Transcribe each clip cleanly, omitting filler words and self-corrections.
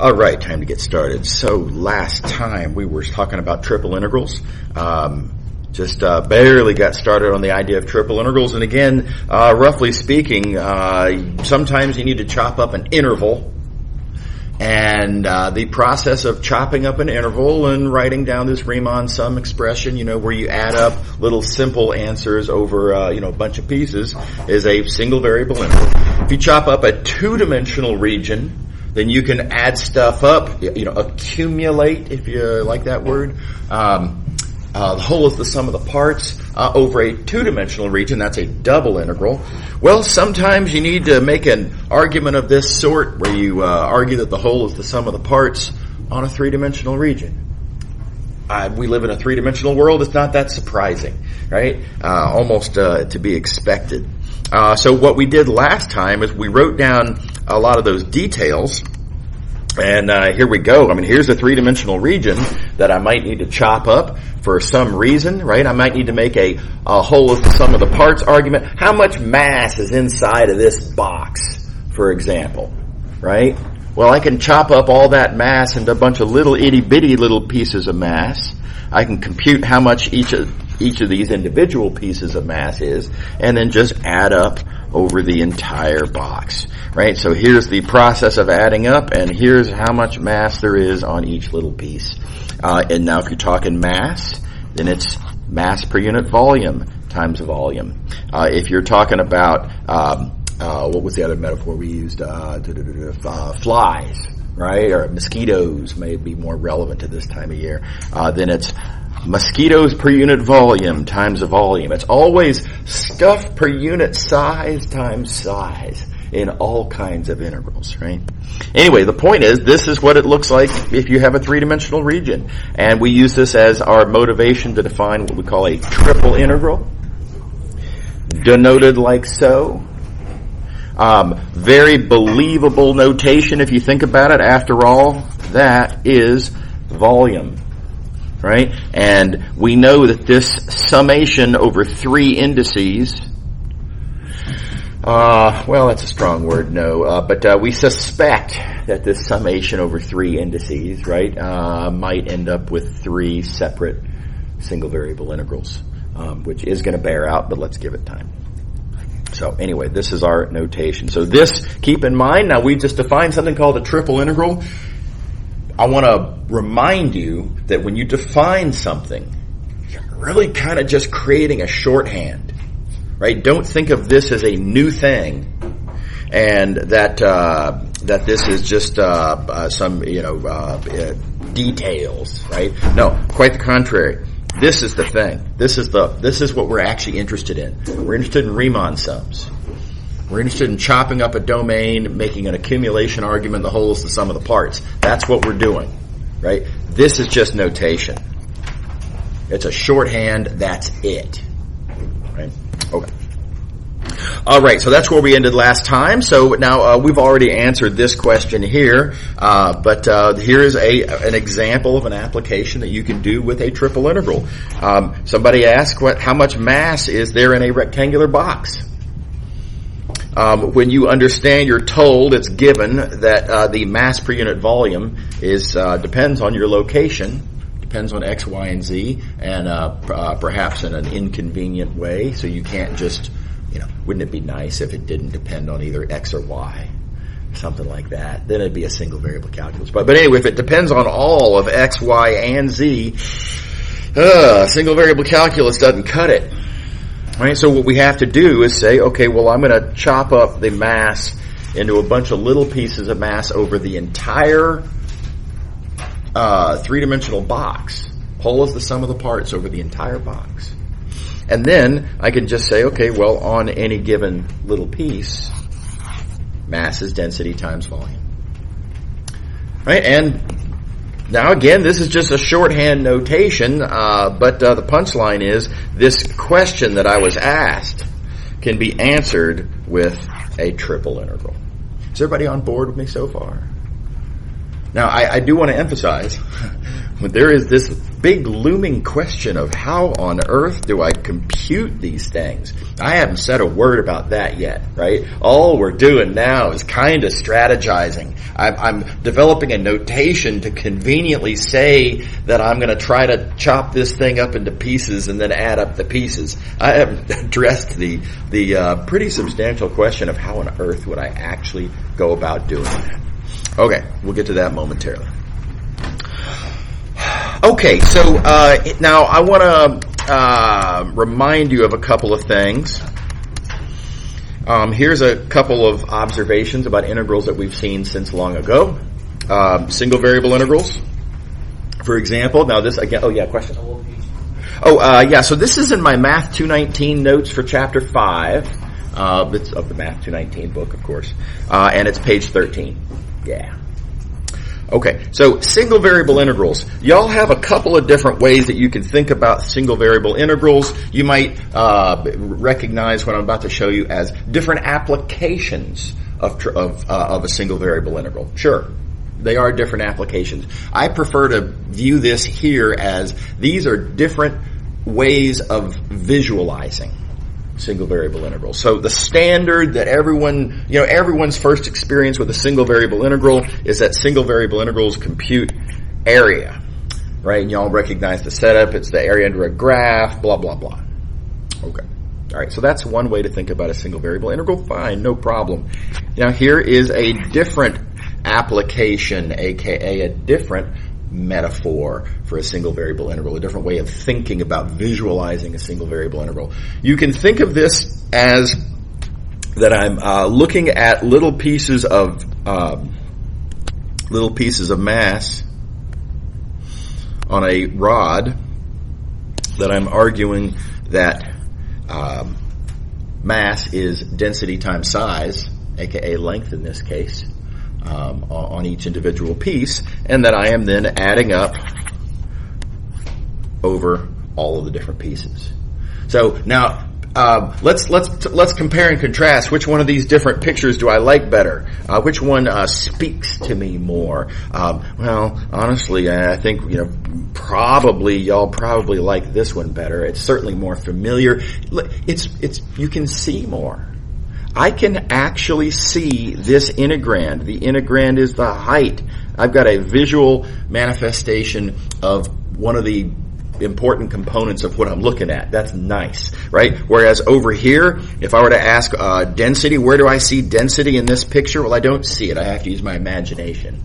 All right, time to get started. So last time we were talking about triple integrals. Just barely got started on the idea of triple integrals. And again, roughly speaking, sometimes you need to chop up an interval. And the process of chopping up an interval and writing down this Riemann sum expression, where you add up little simple answers over, a bunch of pieces, is a single variable interval. If you chop up a two-dimensional region, then you can add stuff up, accumulate, if you like that word. The whole is the sum of the parts over a two-dimensional region. That's a double integral. Well, sometimes you need to make an argument of this sort where you argue that the whole is the sum of the parts on a three-dimensional region. We live in a three-dimensional world. It's not that surprising, right? Almost to be expected. So what we did last time is we wrote down a lot of those details. And here we go. Here's a three-dimensional region that I might need to chop up for some reason, right? I might need to make a whole is the sum of the parts argument. How much mass is inside of this box, for example, right? Well, I can chop up all that mass into a bunch of little itty-bitty little pieces of mass. I can compute how much each of these individual pieces of mass is, and then just add up over the entire box, right? So here's the process of adding up, and here's how much mass there is on each little piece. And now if you're talking mass, then it's mass per unit volume times volume. If you're talking about, what was the other metaphor we used? Flies, right? Or mosquitoes may be more relevant to this time of year. Then it's mosquitoes per unit volume times volume. It's always stuff per unit size times size in all kinds of integrals, right? Anyway, the point is, this is what it looks like if you have a three-dimensional region. And we use this as our motivation to define what we call a triple integral, denoted like so. Very believable notation if you think about it. After all, that is volume. Right? And we know that this summation over three indices, well, that's a strong word, no, but we suspect that this summation over three indices, right, might end up with three separate single variable integrals, which is going to bear out, but let's give it time. So anyway, this is our notation. So this, keep in mind, now we've just defined something called a triple integral. I want to remind you that when you define something, you're really kind of just creating a shorthand, right? Don't think of this as a new thing, and that this is just some details, right? No, quite the contrary. This is the thing. This is what we're actually interested in. We're interested in Riemann sums. We're interested in chopping up a domain, making an accumulation argument, the whole is the sum of the parts. That's what we're doing, right? This is just notation. It's a shorthand, that's it. Right? Okay. All right, so that's where we ended last time. So now we've already answered this question here, but here is an example of an application that you can do with a triple integral. Somebody asked, how much mass is there in a rectangular box? When you understand, you're told, it's given that the mass per unit volume is depends on your location, depends on X, Y, and Z, and perhaps in an inconvenient way. So you can't just, wouldn't it be nice if it didn't depend on either X or Y, something like that? Then it'd be a single variable calculus. But anyway, if it depends on all of X, Y, and Z, single variable calculus doesn't cut it. Right, so what we have to do is say, okay, well, I'm going to chop up the mass into a bunch of little pieces of mass over the entire three-dimensional box. Whole is the sum of the parts over the entire box. And then I can just say, okay, well, on any given little piece, mass is density times volume. Right, and now again, this is just a shorthand notation, but the punchline is this question that I was asked can be answered with a triple integral. Is everybody on board with me so far? Now, I do want to emphasize that there is this big looming question of how on earth do I compute these things? I haven't said a word about that yet, right? All we're doing now is kind of strategizing. I'm developing a notation to conveniently say that I'm going to try to chop this thing up into pieces and then add up the pieces. I haven't addressed the pretty substantial question of how on earth would I actually go about doing that. Okay, we'll get to that momentarily. Okay, so now I want to remind you of a couple of things. Here's a couple of observations about integrals that we've seen since long ago. Single variable integrals, for example. Now this again. Oh yeah, question. Yeah. So this is in my Math219 notes for Chapter 5. It's of the Math219 book, of course, and it's page 13. Yeah. Okay, so single variable integrals. Y'all have a couple of different ways that you can think about single variable integrals. You might recognize what I'm about to show you as different applications of a single variable integral. Sure, they are different applications. I prefer to view this here as these are different ways of visualizing single variable integrals. So the standard that everyone's first experience with a single variable integral is that single variable integrals compute area, right? And y'all recognize the setup. It's the area under a graph, blah, blah, blah. Okay. All right. So that's one way to think about a single variable integral. Fine. No problem. Now here is a different application, aka a different metaphor for a single variable integral, a different way of thinking about visualizing a single variable integral. You can think of this as that I'm looking at little pieces of mass on a rod that I'm arguing that mass is density times size, aka length in this case, on each individual piece, and that I am then adding up over all of the different pieces. So now let's compare and contrast. Which one of these different pictures do I like better? Which one speaks to me more? Well, honestly, I think y'all probably like this one better. It's certainly more familiar. You can see more. I can actually see this integrand. The integrand is the height. I've got a visual manifestation of one of the important components of what I'm looking at. That's nice, right? Whereas over here, if I were to ask density, where do I see density in this picture? Well, I don't see it. I have to use my imagination.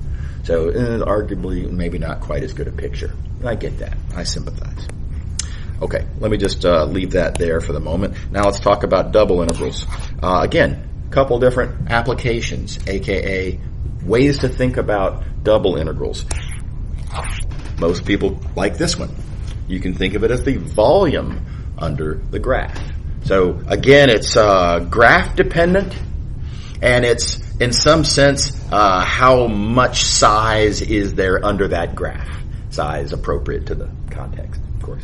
So arguably, maybe not quite as good a picture. I get that. I sympathize. Okay, let me just leave that there for the moment. Now let's talk about double integrals. Again, a couple different applications, aka ways to think about double integrals. Most people like this one. You can think of it as the volume under the graph. So again, it's graph dependent, and it's in some sense how much size is there under that graph. Size appropriate to the context, of course.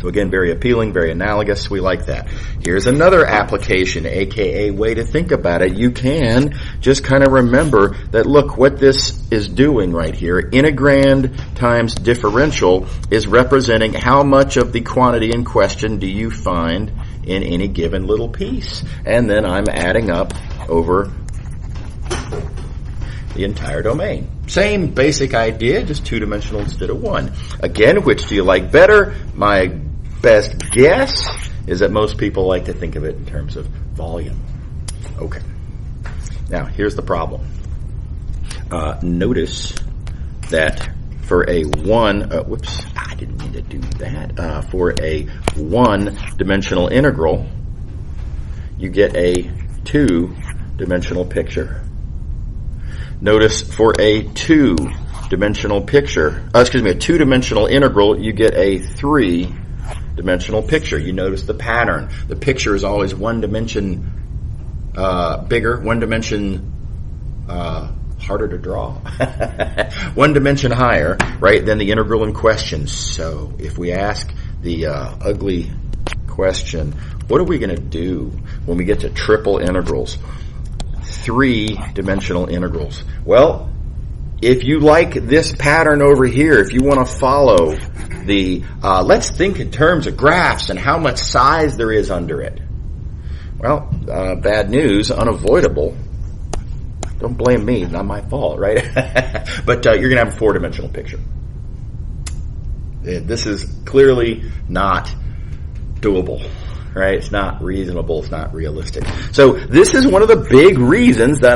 So again, very appealing, very analogous. We like that. Here's another application, aka way to think about it. You can just kind of remember that, look, what this is doing right here, integrand times differential is representing how much of the quantity in question do you find in any given little piece. And then I'm adding up over the entire domain. Same basic idea, just two-dimensional instead of one. Again, which do you like better? My best guess is that most people like to think of it in terms of volume. Okay. Now, here's the problem. Notice that for a I didn't mean to do that. For a one-dimensional integral, you get a two-dimensional picture. Notice for a two-dimensional integral, you get a three-dimensional picture. You notice the pattern. The picture is always one dimension bigger, one dimension harder to draw, one dimension higher, right, than the integral in question. So if we ask the ugly question, what are we going to do when we get to triple integrals? Three-dimensional integrals. Well, if you like this pattern over here, if you want to follow the, let's think in terms of graphs and how much size there is under it. Well, bad news, unavoidable. Don't blame me, not my fault, right? But you're going to have a four-dimensional picture. This is clearly not doable, right? It's not reasonable. It's not realistic. So this is one of the big reasons that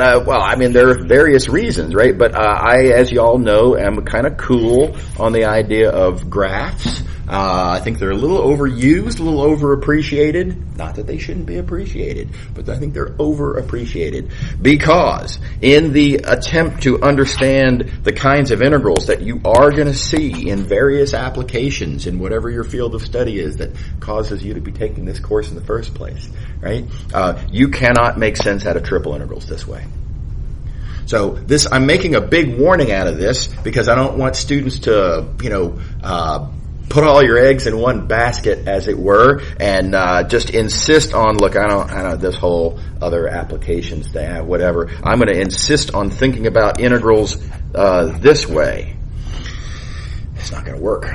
there are various reasons, right? But I, as you all know, am kind of cool on the idea of graphs. I think they're a little overused, a little overappreciated. Not that they shouldn't be appreciated, but I think they're overappreciated because in the attempt to understand the kinds of integrals that you are going to see in various applications in whatever your field of study is that causes you to be taking this course in the first place, right? You cannot make sense out of triple integrals this way. So I'm making a big warning out of this because I don't want students to, put all your eggs in one basket, as it were, and just insist on, look, I don't this whole other applications they have, whatever. I'm going to insist on thinking about integrals this way. It's not going to work.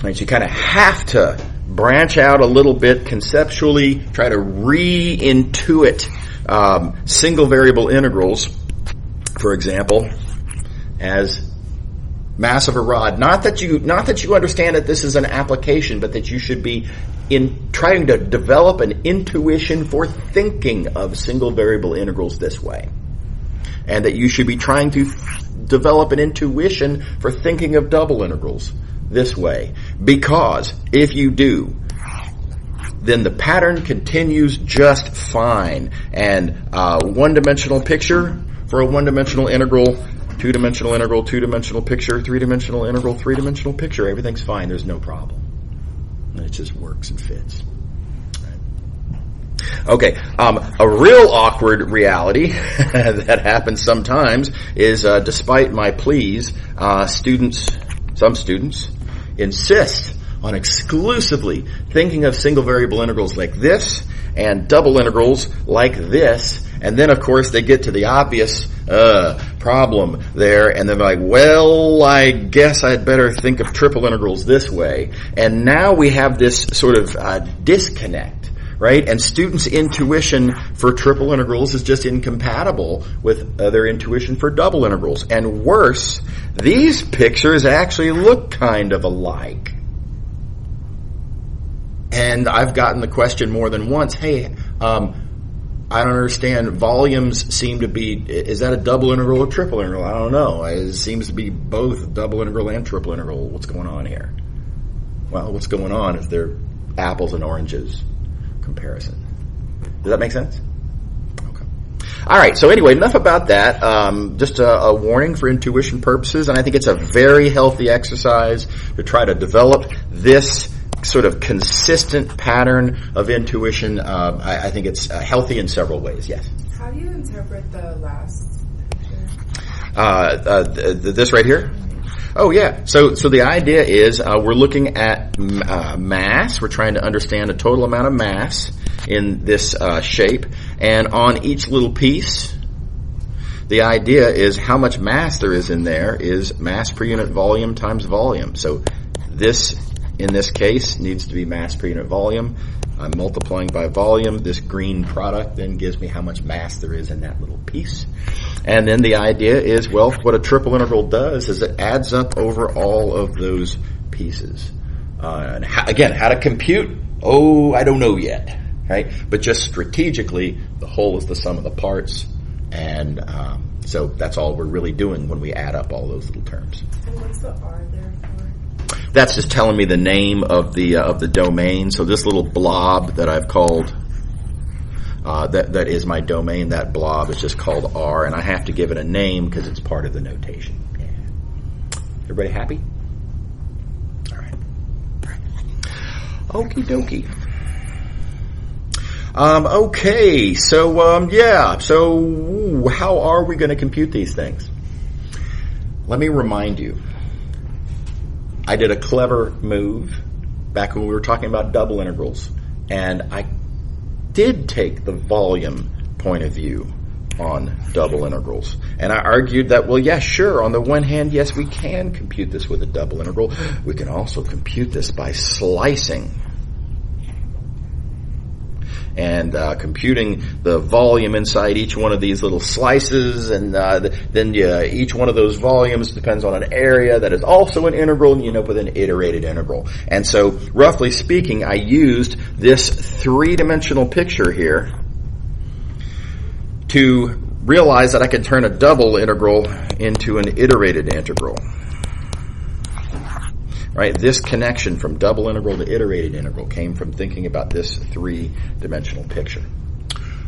Right? So you kind of have to branch out a little bit conceptually, try to re-intuit single variable integrals, for example, as mass of a rod. Not that you understand that this is an application, but that you should be in trying to develop an intuition for thinking of single variable integrals this way. And that you should be trying to develop an intuition for thinking of double integrals this way. Because if you do, then the pattern continues just fine. And one-dimensional picture for a one-dimensional integral, two-dimensional integral, two-dimensional picture, three-dimensional integral, three-dimensional picture. Everything's fine. There's no problem. It just works and fits. Okay, a real awkward reality that happens sometimes is, despite my pleas, some students insist on exclusively thinking of single variable integrals like this and double integrals like this. And then, of course, they get to the obvious problem there, and they're like, well, I guess I'd better think of triple integrals this way. And now we have this sort of disconnect, right? And students' intuition for triple integrals is just incompatible with their intuition for double integrals. And worse, these pictures actually look kind of alike. And I've gotten the question more than once, hey, I don't understand. Volumes seem to be, is that a double integral or triple integral? I don't know. It seems to be both double integral and triple integral. What's going on here? Well, what's going on is they're apples and oranges comparison. Does that make sense? Okay. All right. So anyway, enough about that. Just a warning for intuition purposes. And I think it's a very healthy exercise to try to develop this sort of consistent pattern of intuition. I think it's healthy in several ways. Yes. How do you interpret the last picture? This right here. Oh yeah. So the idea is we're looking at mass. We're trying to understand the total amount of mass in this shape, and on each little piece, the idea is how much mass there is in there is mass per unit volume times volume. So this, in this case, needs to be mass per unit volume. I'm multiplying by volume. This green product then gives me how much mass there is in that little piece. And then the idea is, well, what a triple integral does is it adds up over all of those pieces. And how to compute? Oh, I don't know yet, right? But just strategically, the whole is the sum of the parts. And so that's all we're really doing when we add up all those little terms. And what's the R there for? That's just telling me the name of the domain. So this little blob that I've called that is my domain. That blob is just called R, and I have to give it a name because it's part of the notation. Yeah. Everybody happy? All right. Okie dokie. Okay. So So how are we going to compute these things? Let me remind you. I did a clever move back when we were talking about double integrals, and I did take the volume point of view on double integrals. And I argued that, well, yeah, sure, on the one hand, yes, we can compute this with a double integral. We can also compute this by slicing. And computing the volume inside each one of these little slices, and then each one of those volumes depends on an area that is also an integral, and you end up with an iterated integral. And so, roughly speaking, I used this three-dimensional picture here to realize that I could turn a double integral into an iterated integral. Right? This connection from double integral to iterated integral came from thinking about this three-dimensional picture.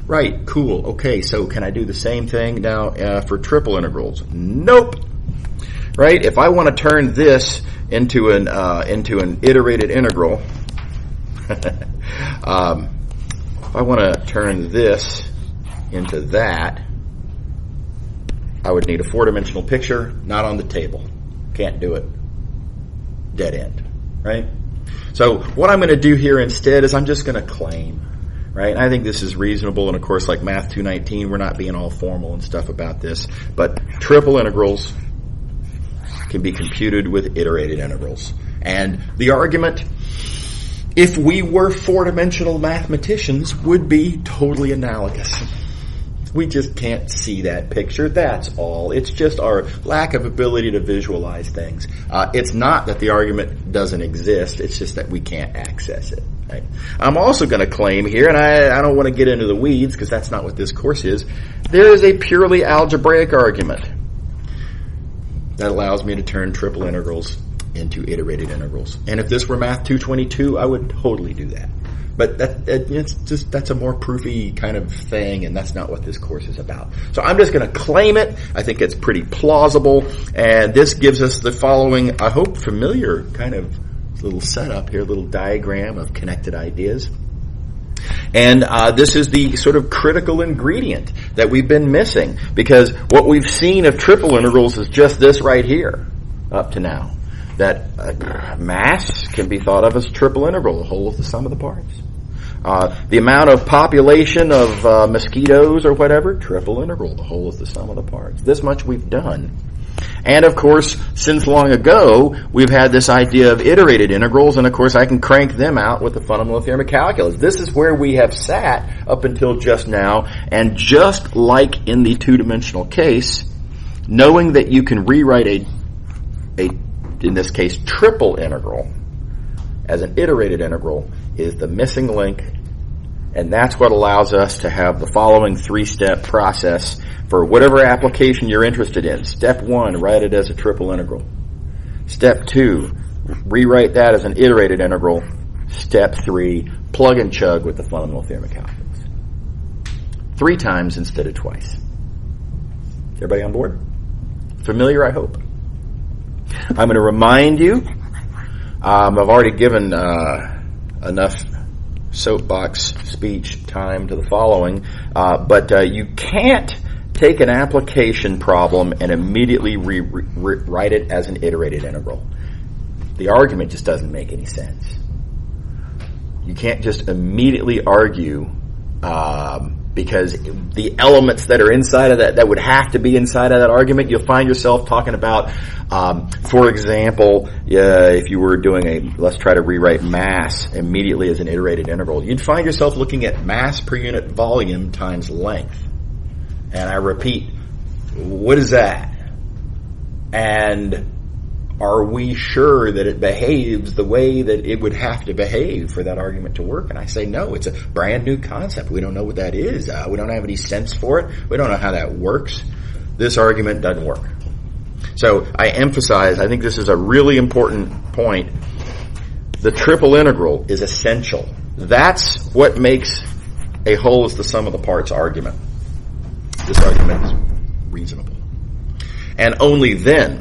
Right, cool. Okay, so can I do the same thing now for triple integrals? Nope. Right? If I want to turn this into an iterated integral, if I want to turn this into that, I would need a four-dimensional picture, not on the table. Can't do it. Dead end, right? So what I'm going to do here instead is I'm just going to claim, right? And I think this is reasonable, and of course, like Math219, we're not being all formal and stuff about this, but triple integrals can be computed with iterated integrals. And the argument, if we were four-dimensional mathematicians, would be totally analogous. We just can't see that picture. That's all. It's just our lack of ability to visualize things. It's not that the argument doesn't exist. It's just that we can't access it. Right? I'm also going to claim here, and I don't want to get into the weeds because that's not what this course is, there is a purely algebraic argument that allows me to turn triple integrals into iterated integrals. And if this were Math222, I would totally do that. But that's a more proofy kind of thing, and that's not what this course is about. So I'm just going to claim it. I think it's pretty plausible, and this gives us the following, I hope, familiar kind of little setup here, little diagram of connected ideas. And this is the sort of critical ingredient that we've been missing, because what we've seen of triple integrals is just this right here up to now. That mass can be thought of as triple integral, the whole of the sum of the parts. The amount of population of mosquitoes or whatever, triple integral, the whole of the sum of the parts. This much we've done. And of course, since long ago, we've had this idea of iterated integrals, and of course I can crank them out with the fundamental theorem of calculus. This is where we have sat up until just now, and just like in the two-dimensional case, knowing that you can rewrite a in this case, triple integral as an iterated integral is the missing link, and that's what allows us to have the following three-step process for whatever application you're interested in. Step 1, write it as a triple integral. Step 2, rewrite that as an iterated integral. Step 3, plug and chug with the fundamental theorem of calculus. 3 times instead of twice. Everybody on board? Familiar, I hope. I'm going to remind you, I've already given enough soapbox speech time to the following, but you can't take an application problem and immediately write it as an iterated integral. The argument just doesn't make any sense. You can't just immediately argue because the elements that are inside of that would have to be inside of that argument, you'll find yourself talking about, for example, if you were doing let's try to rewrite mass immediately as an iterated integral, you'd find yourself looking at mass per unit volume times length. And I repeat, what is that? And are we sure that it behaves the way that it would have to behave for that argument to work? And I say, no, it's a brand new concept. We don't know what that is. We don't have any sense for it. We don't know how that works. This argument doesn't work. So I emphasize, I think this is a really important point. The triple integral is essential. That's what makes a whole is the sum of the parts argument. This argument is reasonable. And only then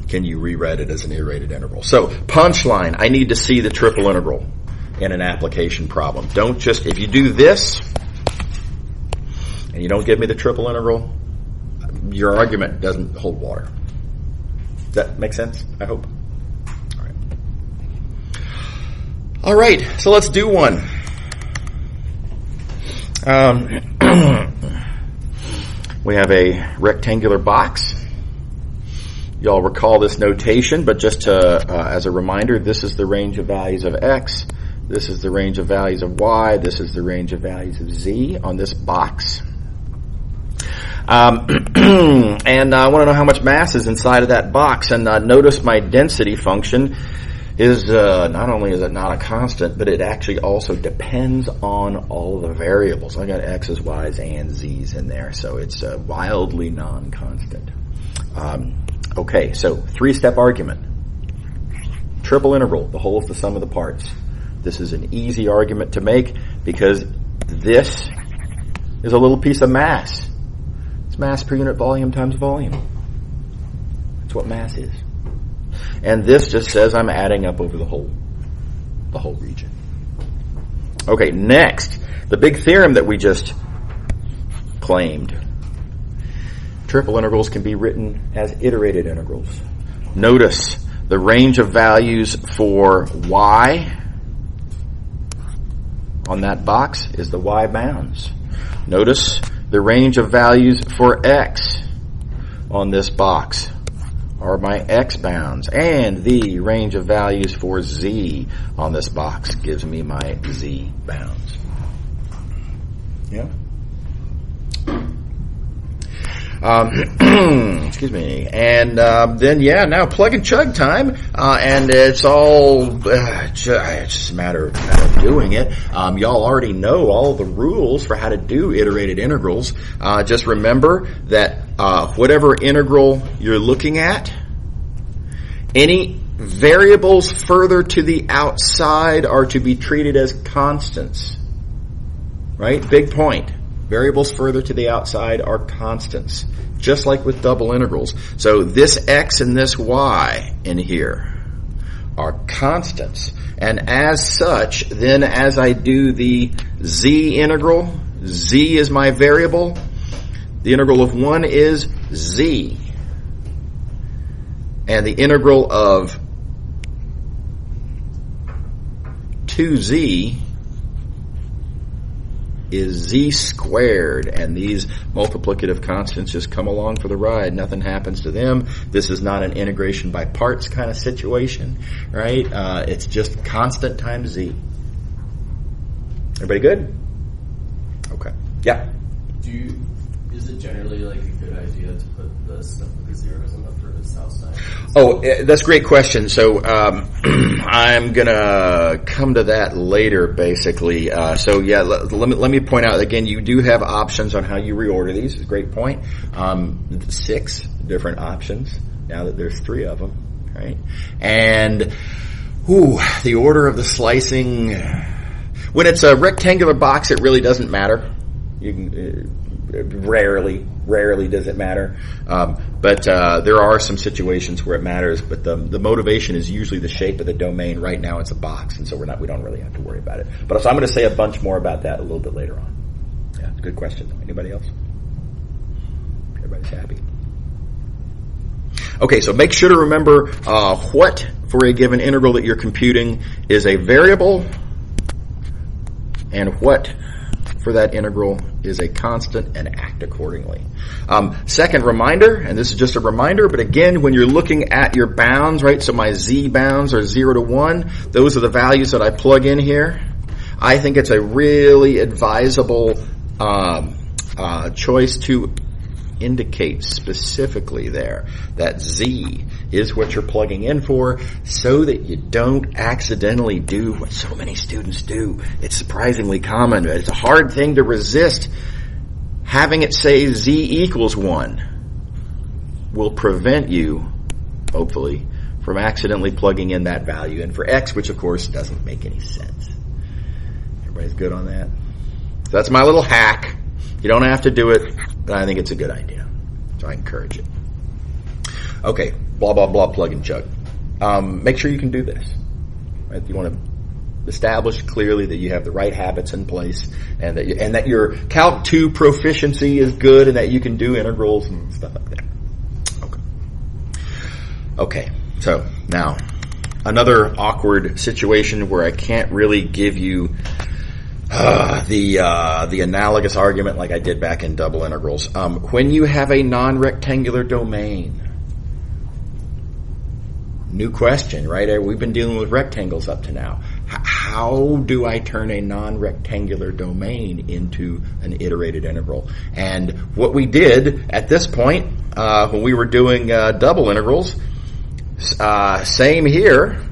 can you rewrite it as an iterated integral. So, punchline, I need to see the triple integral in an application problem. Don't just, if you do this, and you don't give me the triple integral, your argument doesn't hold water. Does that make sense? I hope. All right, so let's do one. we have a rectangular box. Y'all recall this notation, but just to, as a reminder, this is the range of values of x, this is the range of values of y, this is the range of values of z on this box. And I want to know how much mass is inside of that box, and notice my density function is not only is it not a constant, but it actually also depends on all the variables. I got x's, y's, and z's in there, so it's wildly non-constant. Okay, so 3-step argument. Triple integral, the whole is the sum of the parts. This is an easy argument to make because this is a little piece of mass. It's mass per unit volume times volume. That's what mass is. And this just says I'm adding up over the whole region. Okay, next, the big theorem that we just claimed. Triple integrals can be written as iterated integrals. Notice the range of values for y on that box is the y bounds. Notice the range of values for x on this box are my x bounds, and the range of values for z on this box gives me my z bounds. Yeah? Excuse me. And then, now plug and chug time. And it's all, it's just a matter of doing it. Y'all already know all the rules for how to do iterated integrals. Just remember that whatever integral you're looking at, any variables further to the outside are to be treated as constants. Right? Big point. Variables further to the outside are constants, just like with double integrals. So this x and this y in here are constants. And as such, then as I do the z integral, z is my variable. The integral of 1 is z. And the integral of 2z is z squared, and these multiplicative constants just come along for the ride. Nothing happens to them. This is not an integration by parts kind of situation, right? It's just constant times z. Everybody good? Okay. Yeah. Is it generally like a good idea to put the stuff with the zeros on the south side? Oh, that's a great question. So I'm gonna come to that later, basically. Let me point out again. You do have options on how you reorder these. It's a great point. 6 different options. Now that there's 3 of them, right? And the order of the slicing. When it's a rectangular box, it really doesn't matter. You can. Rarely does it matter, but there are some situations where it matters. But the motivation is usually the shape of the domain. Right now, it's a box, and so we don't really have to worry about it. But so I'm going to say a bunch more about that a little bit later on. Yeah, good question. Anybody else? Everybody's happy. Okay, so make sure to remember what for a given integral that you're computing is a variable, and what for that integral is a constant, and act accordingly. Second reminder, and this is just a reminder, but again, when you're looking at your bounds, right, so my z bounds are 0 to 1, those are the values that I plug in here. I think it's a really advisable choice to indicate specifically there that z is what you're plugging in for, so that you don't accidentally do what so many students do. It's surprisingly common. It's a hard thing to resist. Having it say z equals 1 will prevent you, hopefully, from accidentally plugging in that value in for x, which of course doesn't make any sense. Everybody's good on that? So that's my little hack. You don't have to do it, but I think it's a good idea. So I encourage it. Okay, blah, blah, blah, plug and chug. Make sure you can do this. Right? You want to establish clearly that you have the right habits in place, and that your Calc 2 proficiency is good, and that you can do integrals and stuff like that. Okay, so now another awkward situation where I can't really give you The analogous argument like I did back in double integrals. When you have a non-rectangular domain, new question, right? We've been dealing with rectangles up to now. How do I turn a non-rectangular domain into an iterated integral? And what we did at this point, when we were doing double integrals, same here,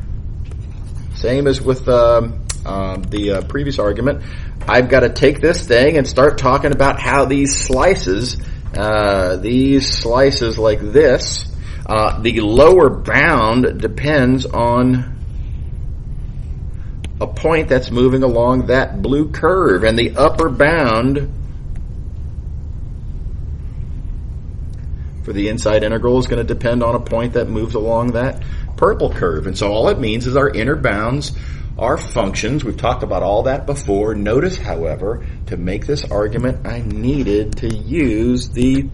same as with the previous argument. I've got to take this thing and start talking about how these slices like this, the lower bound depends on a point that's moving along that blue curve, and the upper bound for the inside integral is going to depend on a point that moves along that purple curve. And so all it means is our inner bounds are functions. We've talked about all that before. Notice, however, to make this argument, I needed to use the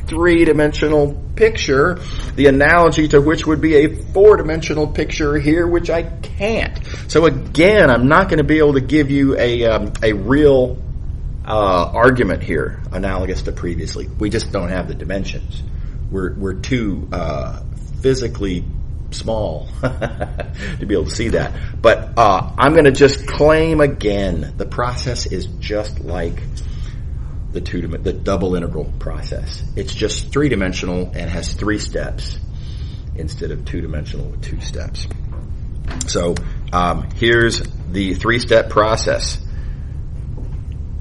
three-dimensional picture, the analogy to which would be a four-dimensional picture here, which I can't. So again, I'm not going to be able to give you a real argument here, analogous to previously. We just don't have the dimensions. We're too physically small to be able to see that. But I'm going to just claim again, the process is just like the double integral process. It's just three-dimensional and has three steps instead of two-dimensional with two steps. So here's the three-step process.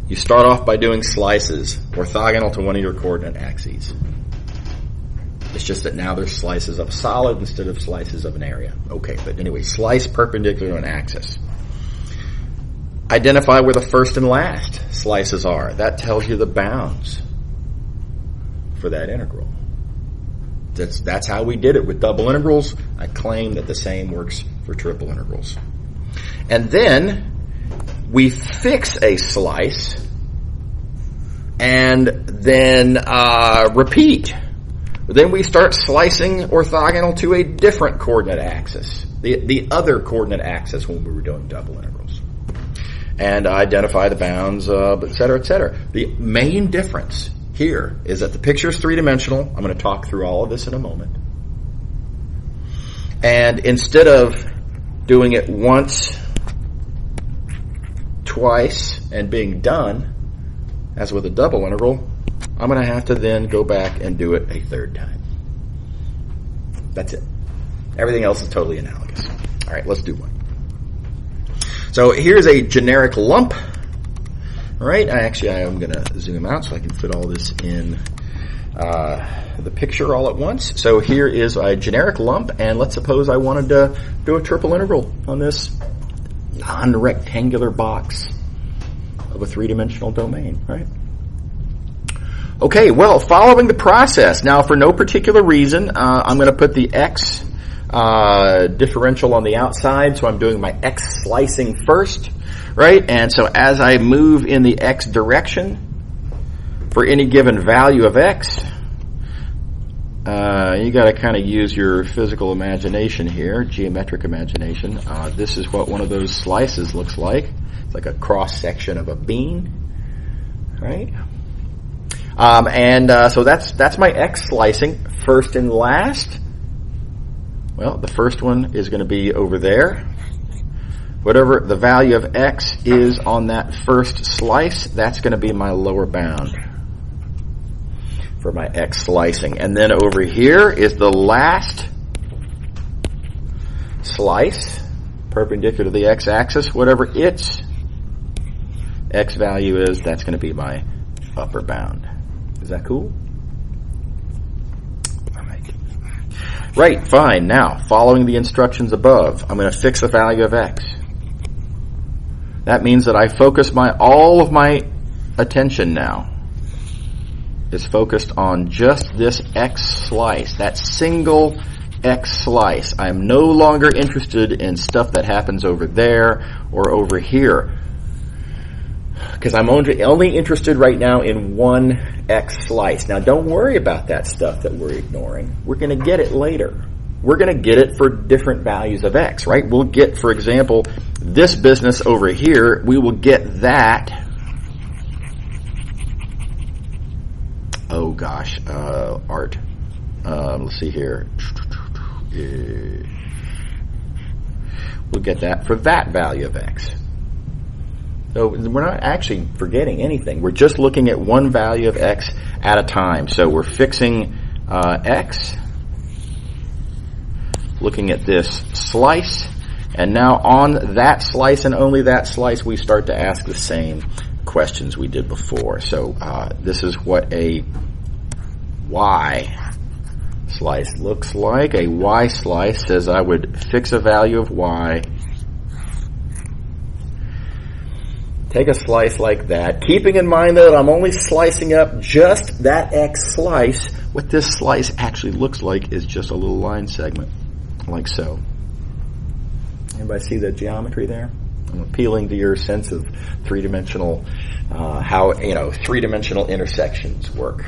You start off by doing slices orthogonal to one of your coordinate axes. It's just that now there's slices of a solid instead of slices of an area. Okay, but anyway, slice perpendicular to an axis. Identify where the first and last slices are. That tells you the bounds for that integral. That's how we did it with double integrals. I claim that the same works for triple integrals. And then we fix a slice and then repeat. Then we start slicing orthogonal to a different coordinate axis, the other coordinate axis when we were doing double integrals. And identify the bounds, et cetera, et cetera. The main difference here is that the picture is three-dimensional. I'm going to talk through all of this in a moment. And instead of doing it once, twice, and being done, as with a double integral, I'm going to have to then go back and do it a third time. That's it. Everything else is totally analogous. All right, let's do one. So here's a generic lump. All right, I am going to zoom out so I can fit all this in the picture all at once. So here is a generic lump, and let's suppose I wanted to do a triple integral on this non-rectangular box of a three-dimensional domain, right? Okay, well, following the process. Now, for no particular reason, I'm going to put the x differential on the outside, so I'm doing my x slicing first, right? And so as I move in the x direction for any given value of x, you got to kind of use your physical imagination here, geometric imagination. This is what one of those slices looks like. It's like a cross section of a bean, right? So that's my x slicing, first and last. Well, the first one is going to be over there. Whatever the value of x is on that first slice, that's going to be my lower bound for my x slicing. And then over here is the last slice, perpendicular to the x-axis. Whatever its x value is, that's going to be my upper bound. Is that cool? Right, fine. Now, following the instructions above, I'm going to fix the value of x. That means that I focus all of my attention now is focused on just this x slice, that single x slice. I'm no longer interested in stuff that happens over there or over here, because I'm only interested right now in one x slice. Now, don't worry about that stuff that we're ignoring. We're going to get it later. we're going to get it for different values of x, right? We'll get, for example, this business over here, we will get that. Oh gosh, art. Let's see here. We'll get that for that value of x. So we're not actually forgetting anything. We're just looking at one value of x at a time. So we're fixing x, looking at this slice, and now on that slice and only that slice, we start to ask the same questions we did before. So this is what a y slice looks like. A y slice says I would fix a value of y, take a slice like that, keeping in mind that I'm only slicing up just that x slice. What this slice actually looks like is just a little line segment, like so. Everybody see the geometry there? I'm appealing to your sense of three-dimensional, how, three-dimensional intersections work.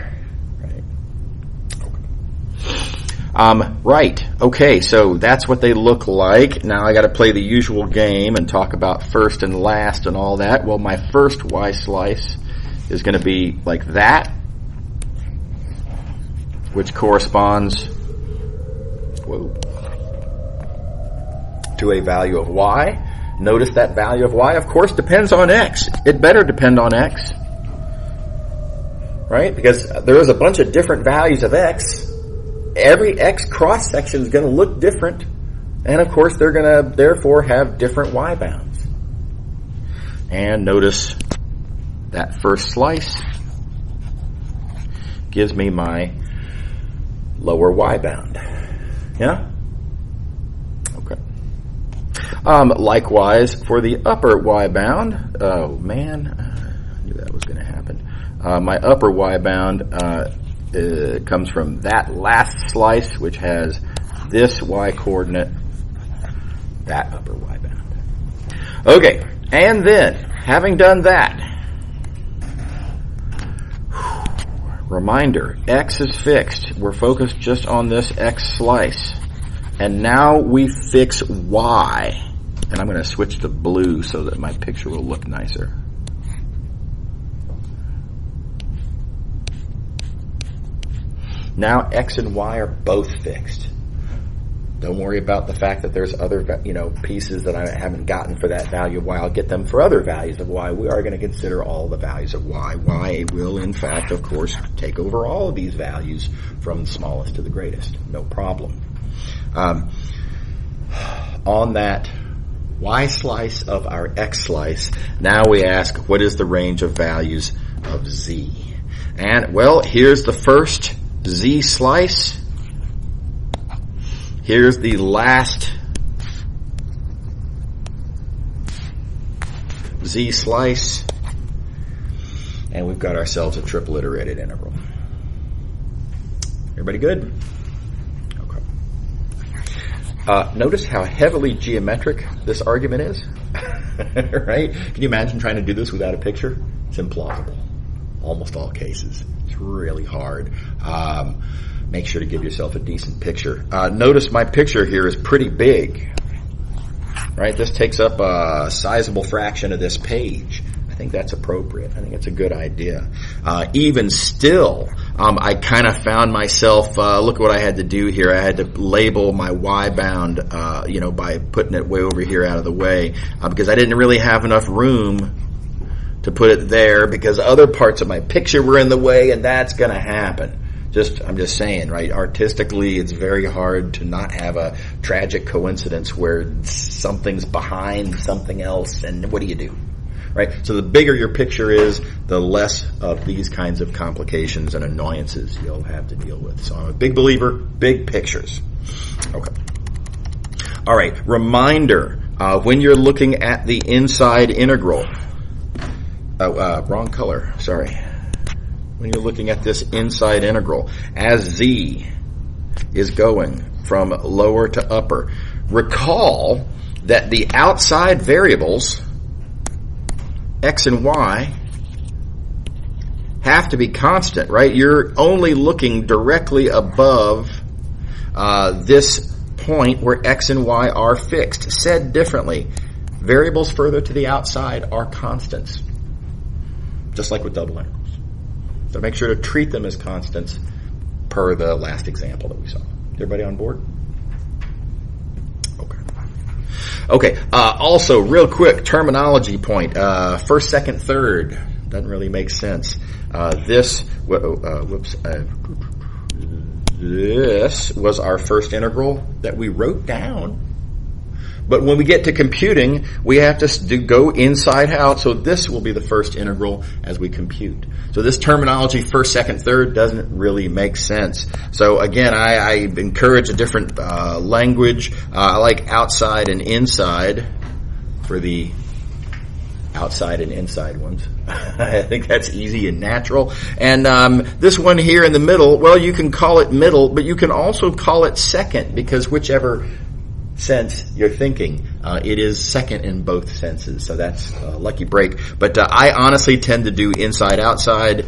Right. Okay, so that's what they look like. Now I got to play the usual game and talk about first and last and all that. Well, my first y slice is going to be like that, which corresponds to a value of y. Notice that value of y, of course, depends on x. It better depend on x, right? Because there is a bunch of different values of x. Every x cross section is going to look different, and of course they're going to therefore have different y bounds. And notice that first slice gives me my lower y bound. Yeah? Okay. Likewise for the upper y bound. Oh man, I knew that was going to happen. My upper y bound comes from that last slice, which has this y coordinate, that upper y bound. Okay, and then, having done that, reminder, x is fixed. We're focused just on this x slice. And now we fix y. And I'm going to switch to blue so that my picture will look nicer. Now x and y are both fixed. Don't worry about the fact that there's other, pieces that I haven't gotten for that value of y. I'll get them for other values of y. We are going to consider all the values of y. Y will, in fact, of course, take over all of these values from the smallest to the greatest. No problem. On that y slice of our x slice, now we ask, what is the range of values of z? And, well, here's the first z slice. Here's the last z slice. And we've got ourselves a triple iterated integral. Everybody good? Okay. Notice how heavily geometric this argument is, right? Can you imagine trying to do this without a picture? It's implausible. Almost all cases. It's really hard. Make sure to give yourself a decent picture. Notice my picture here is pretty big, right? This takes up a sizable fraction of this page. I think that's appropriate. I think it's a good idea. Even still, I kind of found myself, look what I had to do here. I had to label my y bound, by putting it way over here out of the way, because I didn't really have enough room to put it there because other parts of my picture were in the way, and that's going to happen. I'm just saying, right? Artistically, it's very hard to not have a tragic coincidence where something's behind something else, and what do you do? Right? So the bigger your picture is, the less of these kinds of complications and annoyances you'll have to deal with. So I'm a big believer, big pictures. Okay. All right. Reminder, when you're looking at the inside integral, wrong color, sorry. When you're looking at this inside integral, as z is going from lower to upper, recall that the outside variables, x and y, have to be constant, right? You're only looking directly above this point where x and y are fixed. Said differently, variables further to the outside are constants, just like with double integrals. So make sure to treat them as constants per the last example that we saw. Everybody on board? Okay. Also, real quick, terminology point. First, second, third. Doesn't really make sense. This was our first integral that we wrote down. But when we get to computing, we have to go inside out. So this will be the first integral as we compute. So this terminology, first, second, third, doesn't really make sense. So again, I encourage a different language. I like outside and inside for the outside and inside ones. I think that's easy and natural. And this one here in the middle, well, you can call it middle, but you can also call it second, because whichever sense you're thinking, it is second in both senses. So that's a lucky break. But I honestly tend to do inside, outside,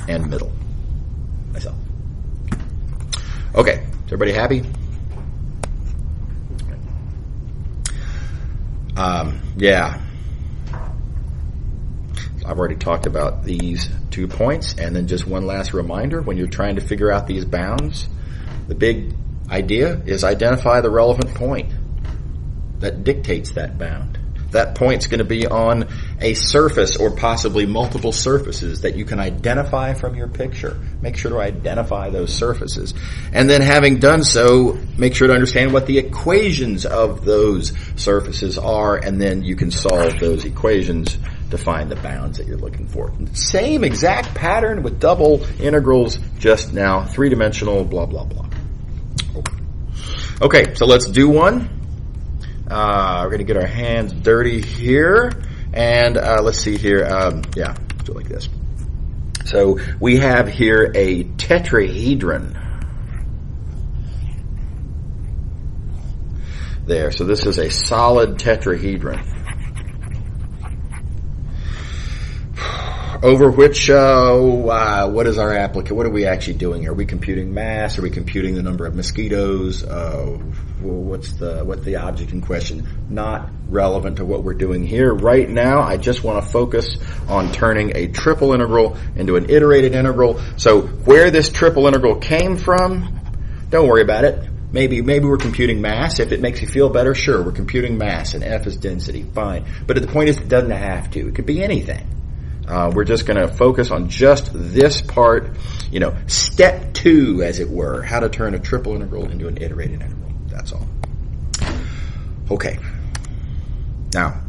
and middle myself. Okay, is everybody happy? Yeah. I've already talked about these 2 points, and then just one last reminder, when you're trying to figure out these bounds, the big idea is identify the relevant point that dictates that bound. That point's going to be on a surface or possibly multiple surfaces that you can identify from your picture. Make sure to identify those surfaces. And then having done so, make sure to understand what the equations of those surfaces are, and then you can solve those equations to find the bounds that you're looking for. Same exact pattern with double integrals, just now three-dimensional, blah, blah, blah. Okay, so let's do one. We're going to get our hands dirty here. And let's see here. Yeah, do it like this. So we have here a tetrahedron. There, so this is a solid tetrahedron. Over which, what is our applicant? What are we actually doing? Are we computing mass? Are we computing the number of mosquitoes? What's the object in question? Not relevant to what we're doing here. Right now, I just want to focus on turning a triple integral into an iterated integral. So where this triple integral came from, don't worry about it. Maybe we're computing mass. If it makes you feel better, sure, we're computing mass, and F is density. Fine. But the point is, it doesn't have to. It could be anything. We're just going to focus on just this part, step 2, as it were, how to turn a triple integral into an iterated integral. That's all. Okay. Now,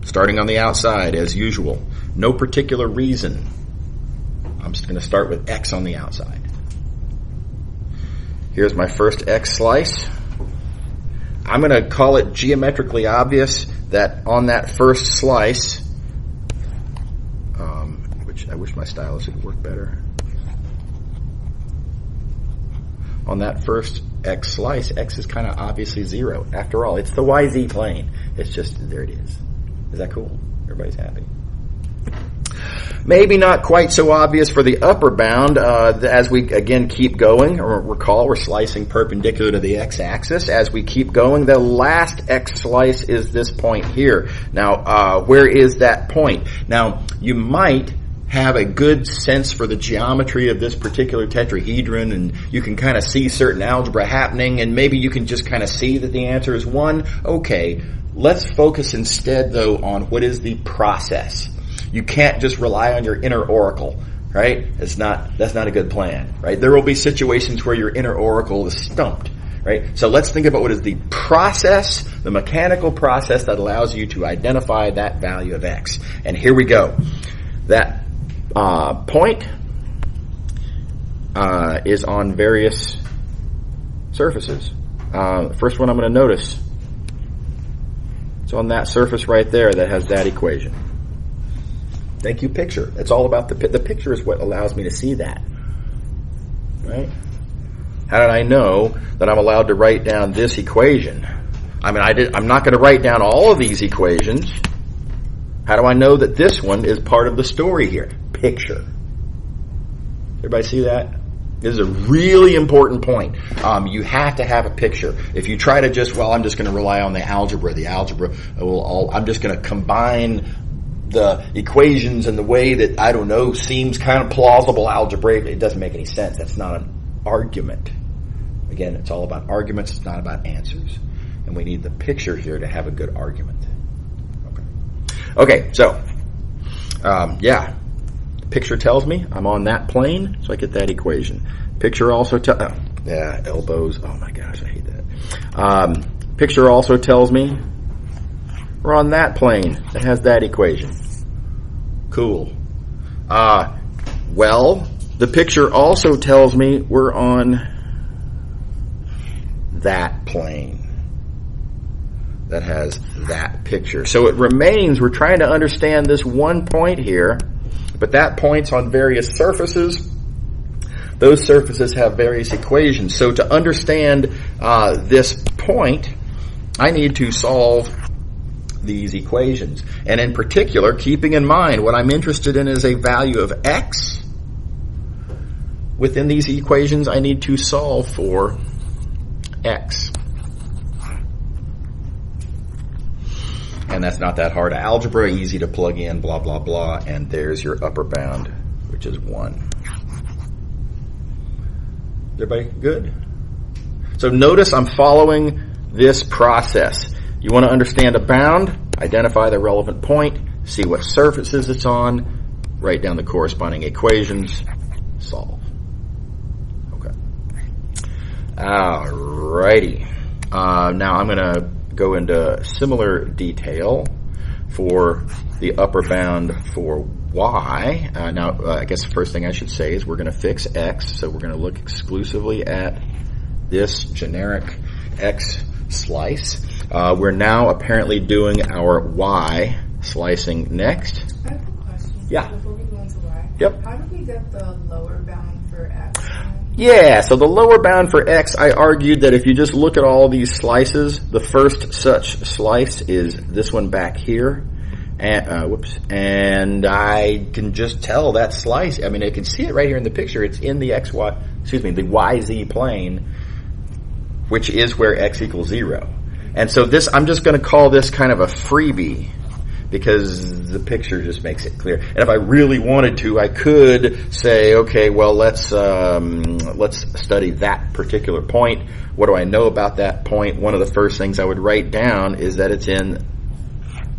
starting on the outside, as usual, no particular reason. I'm just going to start with x on the outside. Here's my first x slice. I'm going to call it geometrically obvious that on that first slice, I wish my stylus would work better. On that first x slice, x is kind of obviously 0. After all, it's the YZ plane. It's just, there it is. Is that cool? Everybody's happy. Maybe not quite so obvious for the upper bound. As we, again, keep going, or recall, we're slicing perpendicular to the x-axis. As we keep going, the last x slice is this point here. Now, where is that point? Now, you might have a good sense for the geometry of this particular tetrahedron, and you can kind of see certain algebra happening, and maybe you can just kind of see that the answer is 1. Okay, let's focus instead, though, on what is the process. You can't just rely on your inner oracle, right? That's not a good plan, right? There will be situations where your inner oracle is stumped, right? So let's think about what is the process, the mechanical process that allows you to identify that value of x. And here we go. That point is on various surfaces. The first one I'm going to notice, it's on that surface right there that has that equation. Thank you, picture. It's all about the picture is what allows me to see that, right? How did I know that I'm allowed to write down this equation? I'm not going to write down all of these equations. How do I know that this one is part of the story here? Picture. Everybody see that? This is a really important point. You have to have a picture. If you try to just, I'm just going to rely on the algebra I'm just going to combine the equations in the way that, I don't know, seems kind of plausible algebraic. It doesn't make any sense. That's not an argument. Again, it's all about arguments. It's not about answers. And we need the picture here to have a good argument. Okay, so, the picture tells me I'm on that plane, so I get that equation. Picture also elbows. Oh my gosh, I hate that. Picture also tells me we're on that plane that has that equation. Cool. The picture also tells me we're on that plane that has that picture. So it remains, we're trying to understand this one point here, but that point's on various surfaces. Those surfaces have various equations. So to understand this point, I need to solve these equations. And in particular, keeping in mind what I'm interested in is a value of x. Within these equations, I need to solve for x. And that's not that hard. Algebra, easy to plug in, blah, blah, blah. And there's your upper bound, which is 1. Everybody good? So notice I'm following this process. You want to understand a bound, identify the relevant point, see what surfaces it's on, write down the corresponding equations, solve. Okay. Alrighty. Now I'm going to go into similar detail for the upper bound for y. I guess the first thing I should say is we're going to fix x, so we're going to look exclusively at this generic x slice. We're now apparently doing our y slicing next. I have a question. Yeah. Before we go into y. Yep. How do we get the lower bound for x? Yeah, so the lower bound for x, I argued that if you just look at all these slices, the first such slice is this one back here. And I can just tell that slice. I mean, I can see it right here in the picture. It's in the the YZ plane, which is where x equals 0. And so this, I'm just going to call this kind of a freebie because the picture just makes it clear. And if I really wanted to, I could say, okay, well, let's study that particular point. What do I know about that point? One of the first things I would write down is that it's in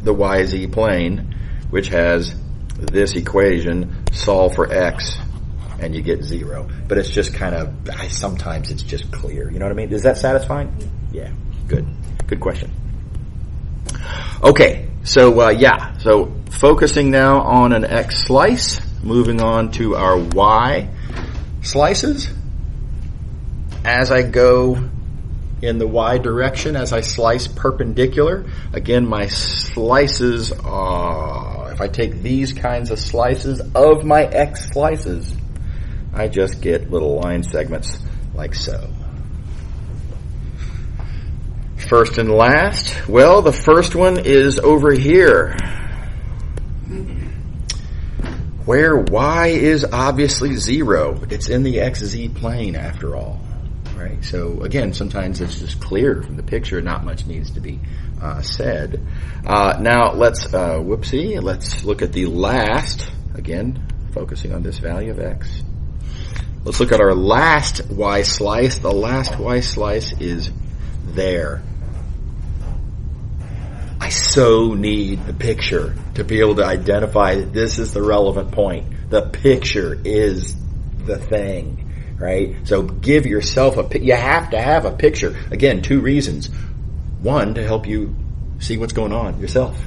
the YZ plane, which has this equation, solve for x, and you get 0. But it's just kind of, sometimes it's just clear. You know what I mean? Is that satisfying? Yeah, good. Good question. Okay, so so focusing now on an x slice, moving on to our y slices. As I go in the y direction, as I slice perpendicular, again, my slices are, if I take these kinds of slices of my x slices, I just get little line segments like so. First and last, well, the first one is over here, where y is obviously 0. It's in the xz plane after all. Right? So again, sometimes it's just clear from the picture, not much needs to be said. Now let's look at the last, again, focusing on this value of x. Let's look at our last y slice. The last y slice is there. I so need the picture to be able to identify that this is the relevant point. The picture is the thing, right? So give yourself you have to have a picture. Again, 2 reasons. 1, to help you see what's going on yourself.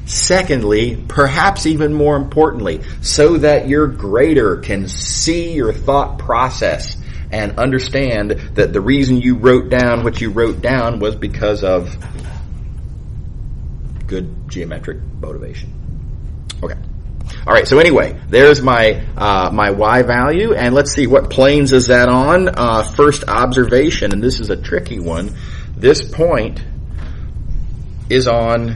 Secondly, perhaps even more importantly, so that your grader can see your thought process and understand that the reason you wrote down what you wrote down was because of good geometric motivation. Okay. All right. So anyway, there's my my y value, and let's see what planes is that on. First observation, and this is a tricky one. This point is on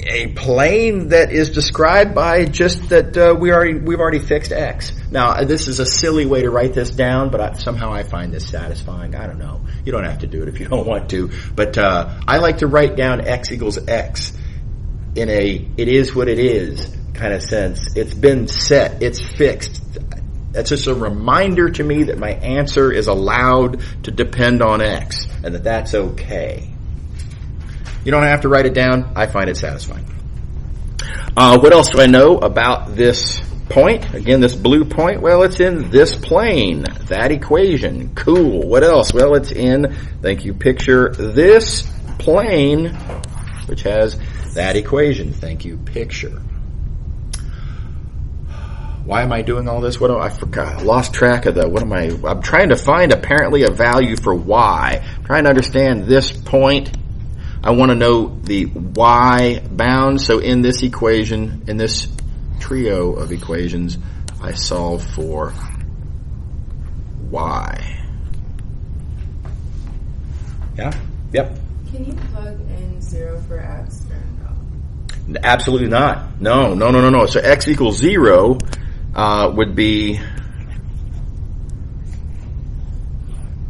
a plane that is described by just that we've already fixed x. Now, this is a silly way to write this down, but somehow I find this satisfying. I don't know. You don't have to do it if you don't want to, but I like to write down x equals x in a it is what it is kind of sense. It's been set. It's fixed. That's just a reminder to me that my answer is allowed to depend on x and that that's okay. You don't have to write it down. I find it satisfying. What else do I know about this point? Again, this blue point. Well, it's in this plane. That equation. Cool. What else? Well, it's in, thank you, picture, this plane, which has that equation. Thank you, picture. Why am I doing all this? I forgot. I lost track of I'm trying to find apparently a value for y. I'm trying to understand this point. I want to know the y bound. So in this equation, in this trio of equations, I solve for y. Yeah? Yep. Can you plug in 0 for x or no? Absolutely not. No. So x equals 0 would be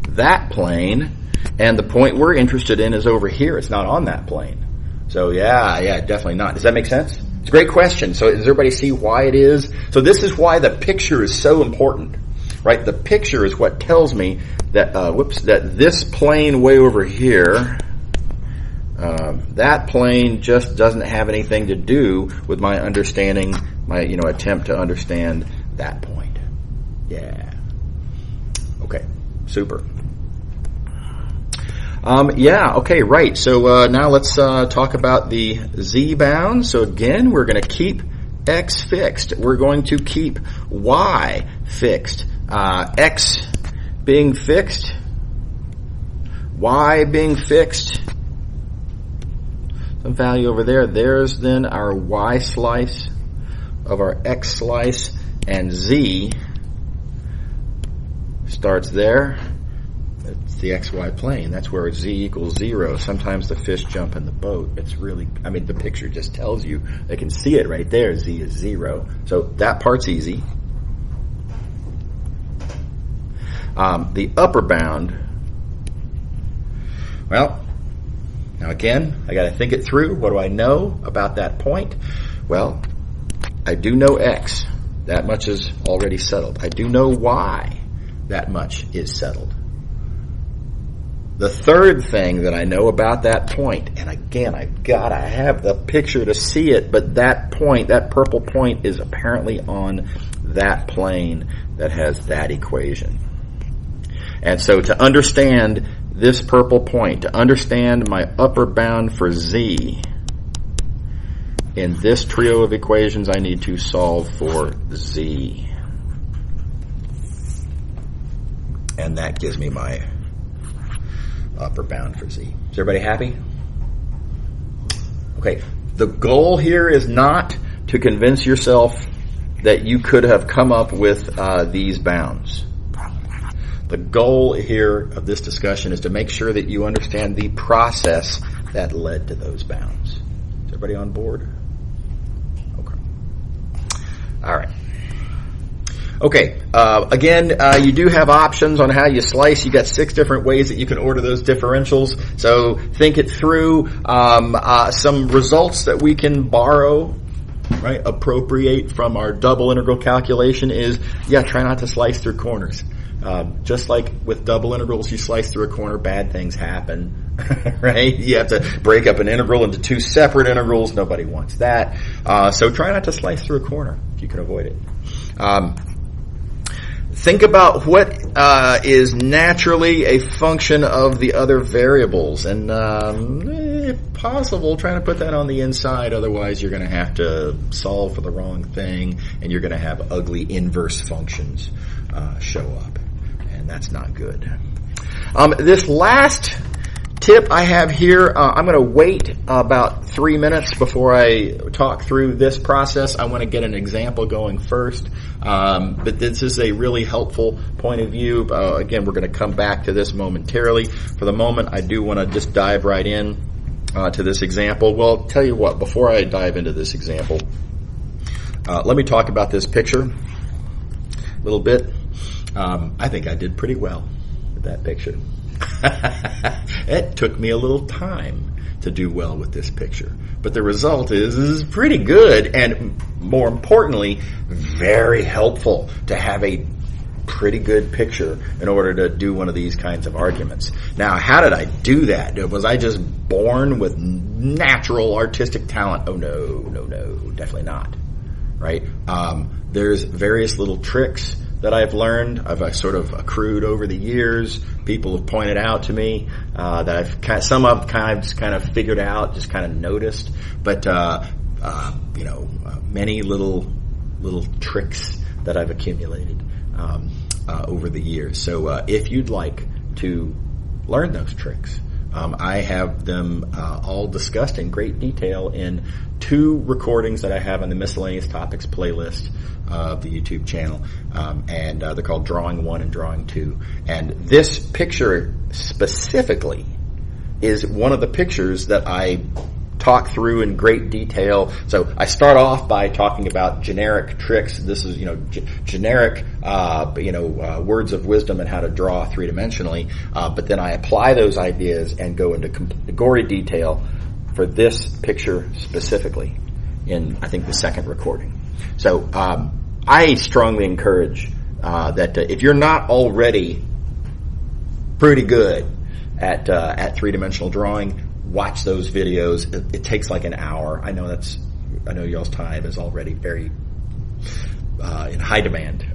that plane, and the point we're interested in is over here. It's not on that plane. So yeah, definitely not. Does that make sense? It's a great question. So does everybody see why it is? So this is why the picture is so important, right? The picture is what tells me that, that this plane way over here, that plane just doesn't have anything to do with my understanding, my attempt to understand that point. Yeah. Okay. Super. Okay, right. So now let's talk about the z bound. So again, we're going to keep x fixed. We're going to keep y fixed. X being fixed, y being fixed. Some value over there. There's then our y slice of our x slice, and z starts there. It's the xy plane. That's where z equals 0. Sometimes the fish jump in the boat. It's really, the picture just tells you. They can see it right there. Z is 0. So that part's easy. The upper bound, well, now again, I got to think it through. What do I know about that point? Well, I do know x. That much is already settled. I do know y. That much is settled. The third thing that I know about that point, and again, I've got to have the picture to see it, but that point, that purple point, is apparently on that plane that has that equation. And so to understand this purple point, to understand my upper bound for z, in this trio of equations, I need to solve for z. And that gives me my upper bound for z. Is everybody happy? Okay. The goal here is not to convince yourself that you could have come up with these bounds. The goal here of this discussion is to make sure that you understand the process that led to those bounds. Is everybody on board? Okay. All right. Okay, again, you do have options on how you slice. You got 6 different ways that you can order those differentials. So think it through. Some results that we can borrow, right, appropriate from our double integral calculation is, try not to slice through corners. Just like with double integrals, you slice through a corner, bad things happen, right? You have to break up an integral into 2 separate integrals. Nobody wants that. So try not to slice through a corner if you can avoid it. Think about what is naturally a function of the other variables, and if possible, try to put that on the inside. Otherwise, you're going to have to solve for the wrong thing, and you're going to have ugly inverse functions show up, and that's not good. This last tip I have here, I'm going to wait about 3 minutes before I talk through this process. I want to get an example going first, but this is a really helpful point of view. Again, we're going to come back to this momentarily. For the moment, I do want to just dive right in to this example? Well, tell you what, before I dive into this example, let me talk about this picture a little bit. I think I did pretty well with that picture. It took me a little time to do well with this picture. But the result is pretty good, and more importantly, very helpful to have a pretty good picture in order to do one of these kinds of arguments. Now, how did I do that? Was I just born with natural artistic talent? Oh, no, definitely not. Right? There's various little tricks that I've learned, I've sort of accrued over the years. People have pointed out to me that I've some of kind of figured out, just kind of noticed, but many little tricks that I've accumulated over the years. So if you'd like to learn those tricks, I have them all discussed in great detail in 2 recordings that I have on the Miscellaneous Topics playlist of the YouTube channel, and they're called Drawing 1 and Drawing 2. And this picture specifically is one of the pictures that I talk through in great detail. So I start off by talking about generic tricks. This is, generic, words of wisdom and how to draw 3-dimensionally. But then I apply those ideas and go into gory detail for this picture specifically in, I think, the second recording. So I strongly encourage that if you're not already pretty good at 3-dimensional drawing, watch those videos. It takes like an hour. I know y'all's time is already very in high demand,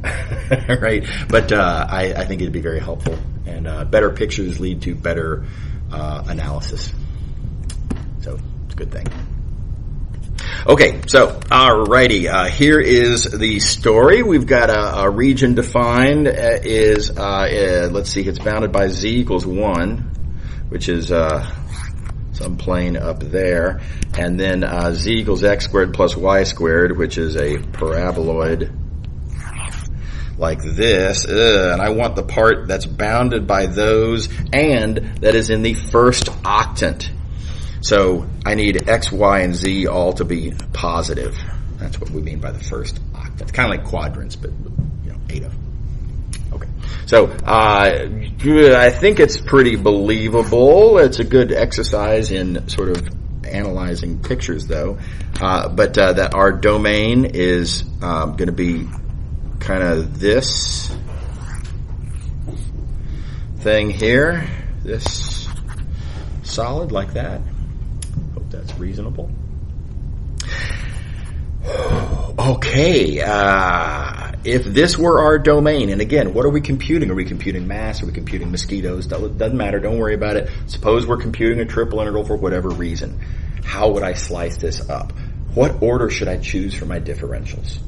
right? But I think it'd be very helpful, and better pictures lead to better analysis. So it's a good thing. Okay, so alrighty, here is the story. We've got a region defined let's see, it's bounded by z equals 1, which is some plane up there, and then z equals x squared plus y squared, which is a paraboloid like this, and I want the part that's bounded by those and that is in the first octant. So I need x, y, and z all to be positive. That's what we mean by the first octant. It's kind of like quadrants, but 8 of them. Okay. So I think it's pretty believable. It's a good exercise in sort of analyzing pictures, though. But that our domain is going to be kind of this thing here, this solid like that. Hope that's reasonable. Okay, if this were our domain, and again, what are we computing? Are we computing mass? Are we computing mosquitoes? Doesn't matter, don't worry about it. Suppose we're computing a triple integral for whatever reason. How would I slice this up? What order should I choose for my differentials?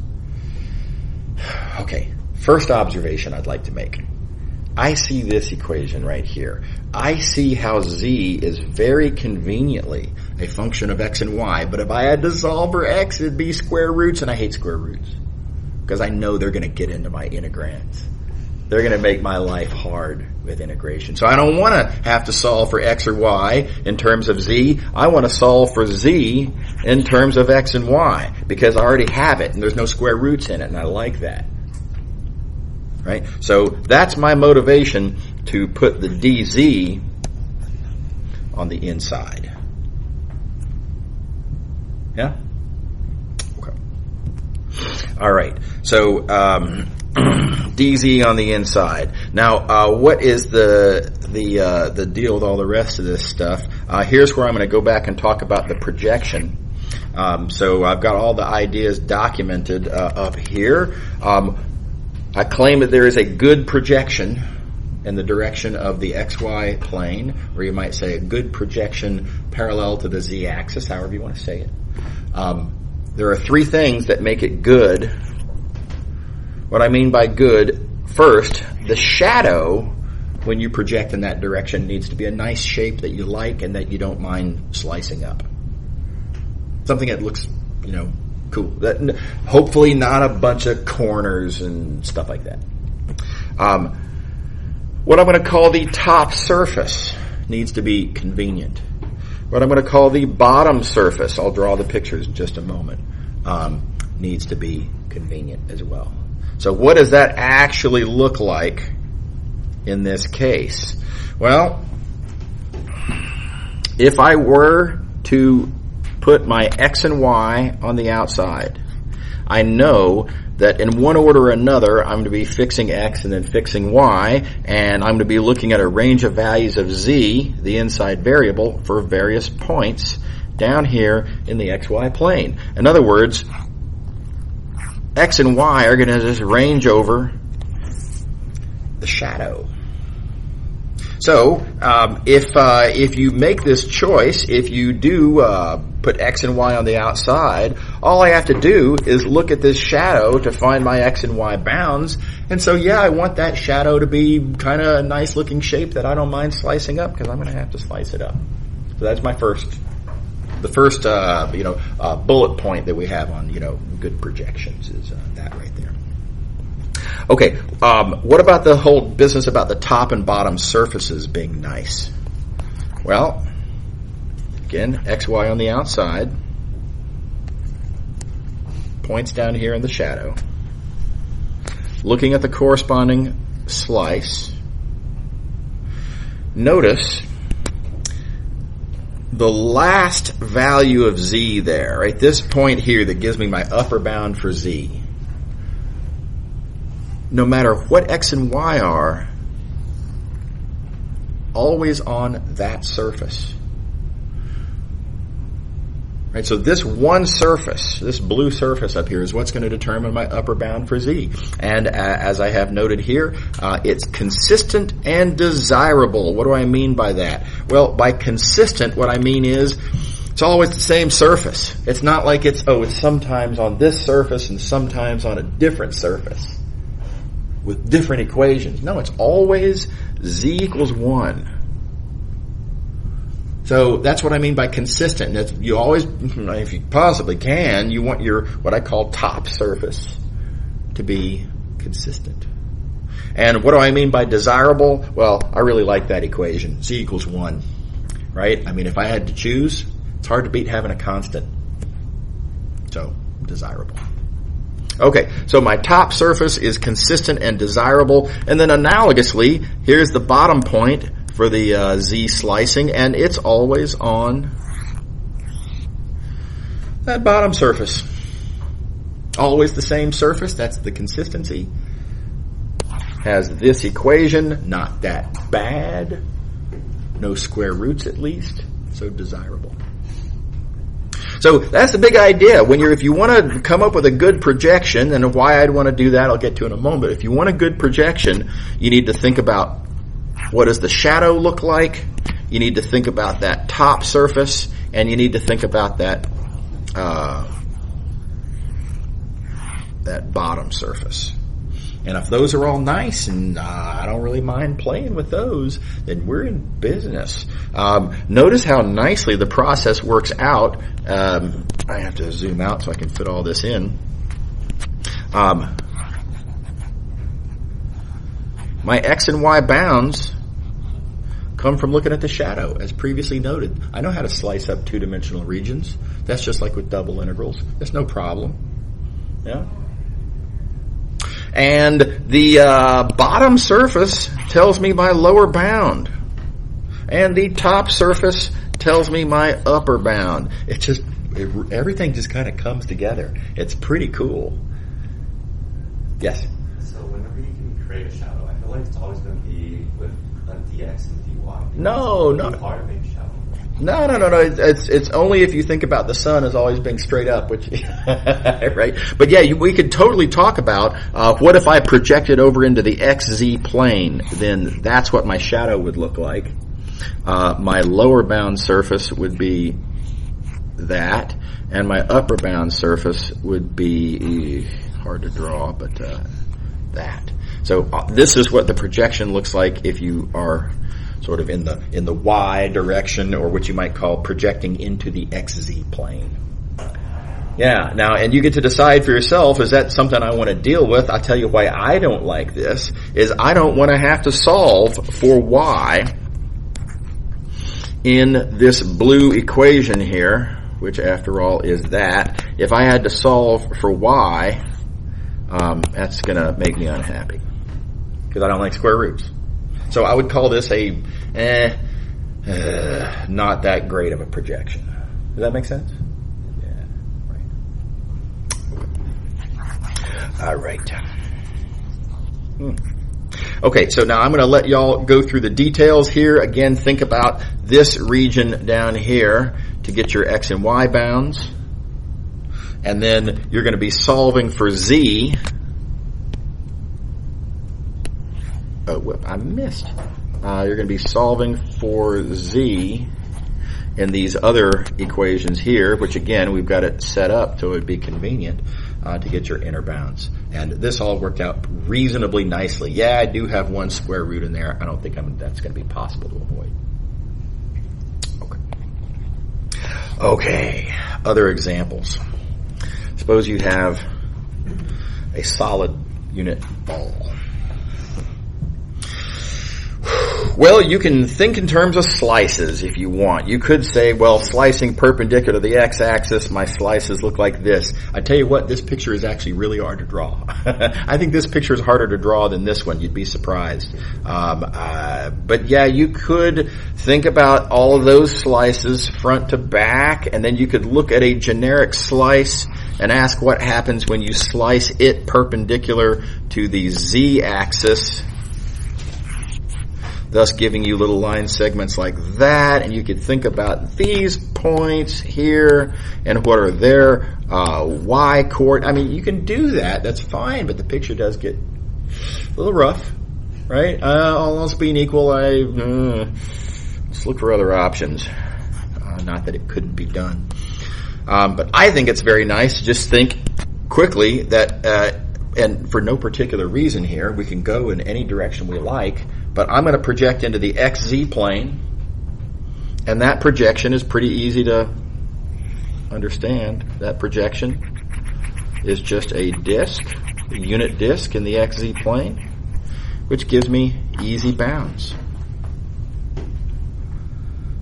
Okay, first observation I'd like to make. I see this equation right here. I see how z is very conveniently a function of x and y, but if I had to solve for x, it'd be square roots, and I hate square roots because I know they're going to get into my integrands. They're going to make my life hard with integration. So I don't want to have to solve for x or y in terms of z. I want to solve for z in terms of x and y because I already have it, and there's no square roots in it, and I like that. Right? So that's my motivation to put the dz on the inside. Yeah? Okay. All right. So dz on the inside. Now, what is the deal with all the rest of this stuff? Here's where I'm going to go back and talk about the projection. So I've got all the ideas documented up here. I claim that there is a good projection in the direction of the xy plane, or you might say a good projection parallel to the z-axis, however you want to say it. There are 3 things that make it good. What I mean by good, first, the shadow, when you project in that direction, needs to be a nice shape that you like and that you don't mind slicing up. Something that looks, cool. That, hopefully not a bunch of corners and stuff like that. What I'm going to call the top surface needs to be convenient. what I'm going to call the bottom surface. I'll draw the pictures in just a moment. Needs to be convenient as well. So what does that actually look like in this case? Well, if I were to put my X and Y on the outside, I know that in one order or another, I'm going to be fixing X and then fixing Y, and I'm going to be looking at a range of values of Z, the inside variable, for various points down here in the XY plane. In other words, X and Y are going to just range over the shadow. So, if you make this choice, if you do put X and Y on the outside, all I have to do is look at this shadow to find my X and Y bounds. And so, yeah, I want that shadow to be kind of a nice looking shape that I don't mind slicing up, because I'm going to have to slice it up. So that's my first bullet point that we have on, good projections is that right there. Okay, what about the whole business about the top and bottom surfaces being nice? Well, again, XY on the outside, points down here in the shadow. Looking at the corresponding slice, notice the last value of Z there, right? This point here that gives me my upper bound for Z. No matter what X and Y are, always on that surface. Right, so this one surface, this blue surface up here, is what's going to determine my upper bound for Z. And as I have noted here, it's consistent and desirable. What do I mean by that? Well, by consistent, what I mean is it's always the same surface. It's not like it's sometimes on this surface and sometimes on a different surface with different equations. No, it's always Z equals 1. So that's what I mean by consistent. You always, if you possibly can, you want your, what I call top surface to be consistent. And what do I mean by desirable? Well, I really like that equation. Z equals 1, right? I mean, if I had to choose, it's hard to beat having a constant. So, desirable. Okay, so my top surface is consistent and desirable, and then analogously, here's the bottom point for the Z slicing, and it's always on that bottom surface. Always the same surface, that's the consistency. Has this equation, not that bad. No square roots at least, so desirable. So that's the big idea. If you want to come up with a good projection, and why I'd want to do that, I'll get to in a moment. But if you want a good projection, you need to think about what does the shadow look like. You need to think about that top surface, and you need to think about that bottom surface. And if those are all nice, and I don't really mind playing with those, then we're in business. Notice how nicely the process works out. I have to zoom out so I can fit all this in. My X and Y bounds come from looking at the shadow, as previously noted. I know how to slice up two-dimensional regions. That's just like with double integrals. That's no problem. Yeah. And the bottom surface tells me my lower bound. And the top surface tells me my upper bound. Everything just kind of comes together. It's pretty cool. Yes? So whenever you can create a shadow, I feel like it's always going to be with a dx and dy. No. Hard to make shadow. No. It's only if you think about the sun as always being straight up, which right. But yeah, we could totally talk about what if I projected over into the XZ plane. Then that's what my shadow would look like. My lower bound surface would be that, and my upper bound surface would be hard to draw, but that. So this is what the projection looks like if you are sort of in the Y direction, or what you might call projecting into the XZ plane. Yeah, now, and you get to decide for yourself, is that something I want to deal with? I'll tell you why I don't like this, is I don't want to have to solve for Y in this blue equation here, which after all is that, if I had to solve for y, that's going to make me unhappy because I don't like square roots. So I would call this a not that great of a projection. Does that make sense? Yeah, right. All right. Okay, so now I'm going to let y'all go through the details here. Again, think about this region down here to get your x and y bounds. And then you're going to be solving for z. Oh, whoop, I missed. You're going to be solving for z in these other equations here, which again, we've got it set up so it would be convenient to get your inner bounds. And this all worked out reasonably nicely. Yeah, I do have one square root in there. I don't think that's going to be possible to avoid. Okay, other examples. Suppose you have a solid unit ball. Well, you can think in terms of slices if you want. You could say, well, slicing perpendicular to the x-axis, my slices look like this. I tell you what, this picture is actually really hard to draw. I think this picture is harder to draw than this one. You'd be surprised. But yeah, you could think about all of those slices front to back, and then you could look at a generic slice and ask what happens when you slice it perpendicular to the z-axis, thus giving you little line segments like that. And you could think about these points here and what are their y coordinates. I mean, you can do that. That's fine, but the picture does get a little rough, right? All else being equal, let's look for other options. Not that it couldn't be done. But I think it's very nice to just think quickly that, and for no particular reason here, we can go in any direction we like, but I'm going to project into the xz plane, and that projection is pretty easy to understand. That projection is just a disk, a unit disk in the xz plane, which gives me easy bounds.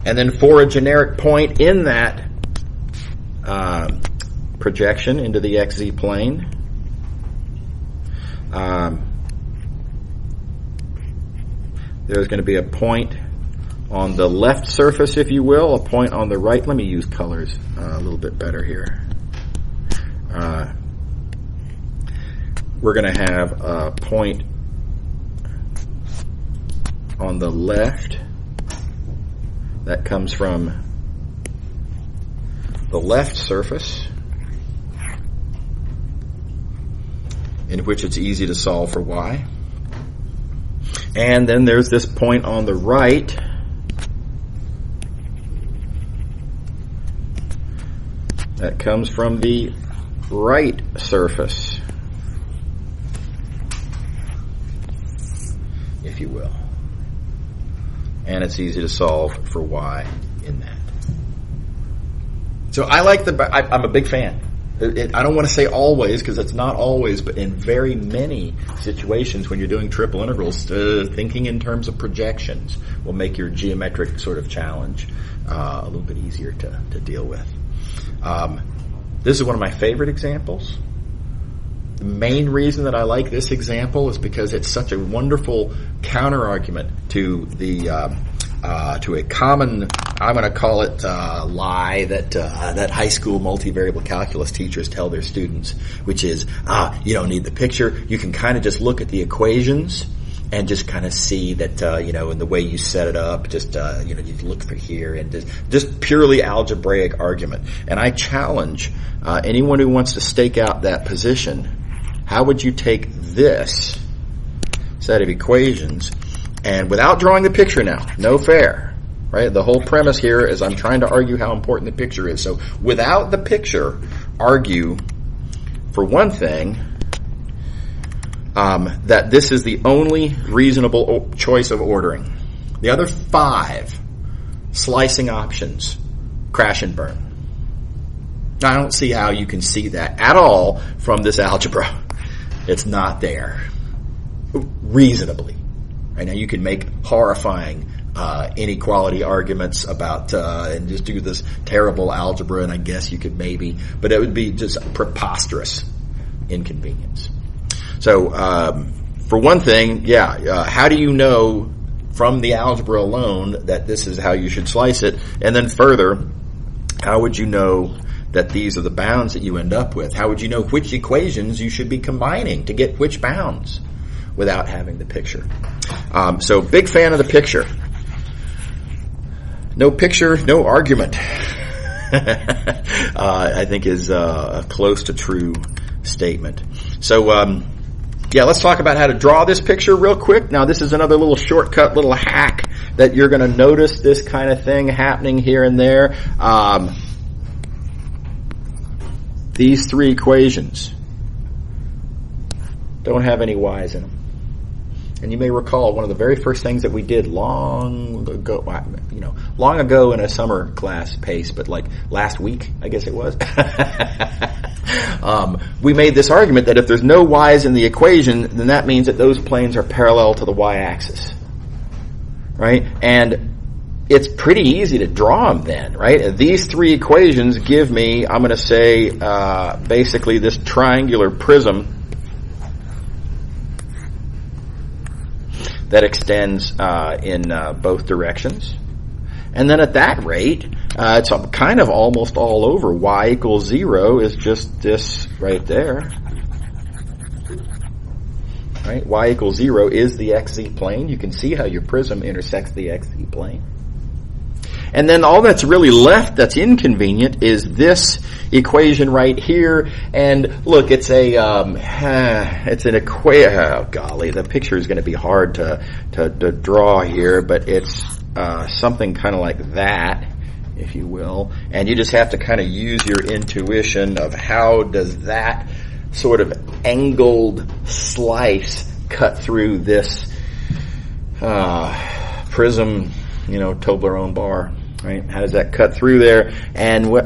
And then for a generic point in that projection into the xz plane, there's going to be a point on the left surface, if you will, a point on the right. Let me use colors a little bit better here. We're going to have a point on the left that comes from the left surface, in which it's easy to solve for y. And then there's this point on the right that comes from the right surface, if you will. And it's easy to solve for y in that. So I like I'm a big fan. I don't want to say always, because it's not always, but in very many situations when you're doing triple integrals, thinking in terms of projections will make your geometric sort of challenge a little bit easier to deal with. This is one of my favorite examples. The main reason that I like this example is because it's such a wonderful counter-argument to to a common, I'm going to call it lie that high school multivariable calculus teachers tell their students, which is, you don't need the picture. You can kind of just look at the equations and just kind of see that, in the way you set it up, just, you look for here and just purely algebraic argument. And I challenge anyone who wants to stake out that position. How would you take this set of equations and without drawing the picture now, no fair, right? The whole premise here is I'm trying to argue how important the picture is. So without the picture, argue, for one thing, that this is the only reasonable choice of ordering. The other 5 slicing options crash and burn. Now, I don't see how you can see that at all from this algebra. It's not there reasonably. Right now, you can make horrifying inequality arguments about and just do this terrible algebra, and I guess you could maybe, but it would be just preposterous inconvenience. So for one thing, how do you know from the algebra alone that this is how you should slice it? And then further, how would you know that these are the bounds that you end up with? How would you know which equations you should be combining to get which bounds without having the picture? So big fan of the picture. No picture, no argument. I think is a close to true statement. So, let's talk about how to draw this picture real quick. Now, this is another little shortcut, little hack that you're going to notice this kind of thing happening here and there. These three equations don't have any y's in them. And you may recall one of the very first things that we did long ago in a summer class pace, but like last week, I guess it was. We made this argument that if there's no y's in the equation, then that means that those planes are parallel to the y-axis, right? And it's pretty easy to draw them then, right? And these three equations give me, I'm going to say, basically this triangular prism that extends in both directions. And then at that rate, it's kind of almost all over. Y equals 0 is just this right there. Right? Y equals 0 is the xz plane. You can see how your prism intersects the xz plane. And then all that's really left that's inconvenient is this equation right here. And look, it's an equation. Oh golly, the picture is going to be hard to draw here, but it's something kind of like that, if you will. And you just have to kind of use your intuition of how does that sort of angled slice cut through this prism, Toblerone bar. Right? How does that cut through there? And how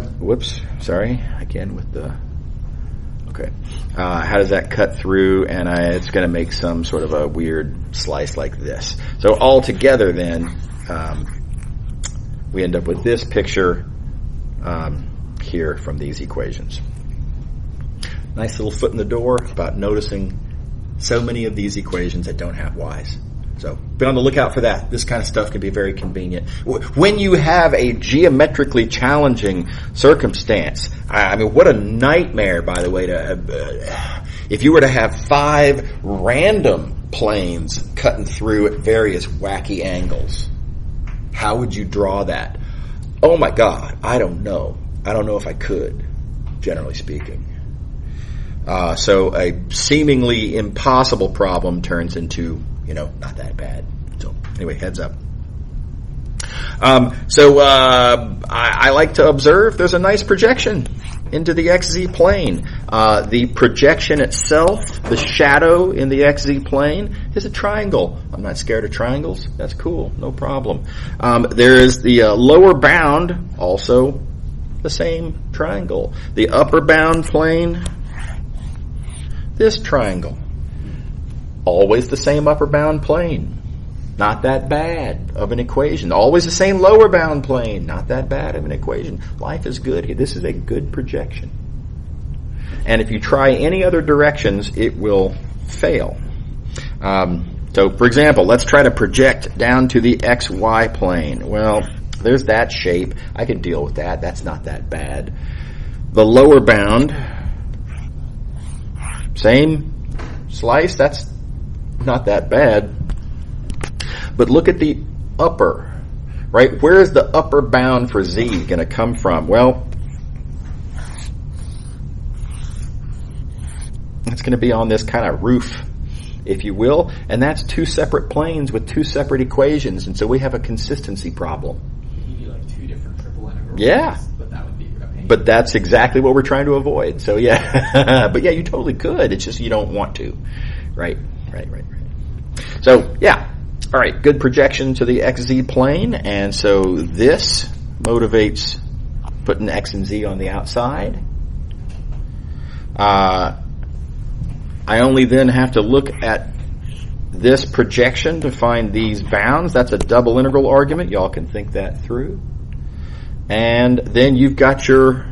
does that cut through? And it's going to make some sort of a weird slice like this. So all together then, we end up with this picture here from these equations. Nice little foot in the door about noticing so many of these equations that don't have y's. So be on the lookout for that. This kind of stuff can be very convenient. When you have a geometrically challenging circumstance, I mean, what a nightmare, by the way, if you were to have 5 random planes cutting through at various wacky angles. How would you draw that? Oh my God, I don't know. I don't know if I could, generally speaking. So a seemingly impossible problem turns into not that bad. So anyway, heads up. I like to observe there's a nice projection into the XZ plane. The projection itself, the shadow in the XZ plane, is a triangle. I'm not scared of triangles. That's cool. No problem. There is the lower bound, also the same triangle. The upper bound plane, this triangle. Always the same upper bound plane. Not that bad of an equation. Always the same lower bound plane. Not that bad of an equation. Life is good. This is a good projection. And if you try any other directions, it will fail. So, for example, let's try to project down to the XY plane. Well, there's that shape. I can deal with that. That's not that bad. The lower bound, same slice. That's not that bad. But look at the upper, right? Where is the upper bound for Z going to come from? Well, it's going to be on this kind of roof, if you will, and that's 2 separate planes with 2 separate equations, and so we have a consistency problem. You need like 2 different triple integrals. Yeah. But that would be a pain. But that's exactly what we're trying to avoid. So yeah, but yeah, you totally could. It's just you don't want to. Right. So yeah. All right, good projection to the XZ plane, and so this motivates putting X and Z on the outside. I only then have to look at this projection to find these bounds. That's a double integral argument. Y'all can think that through. And then you've got your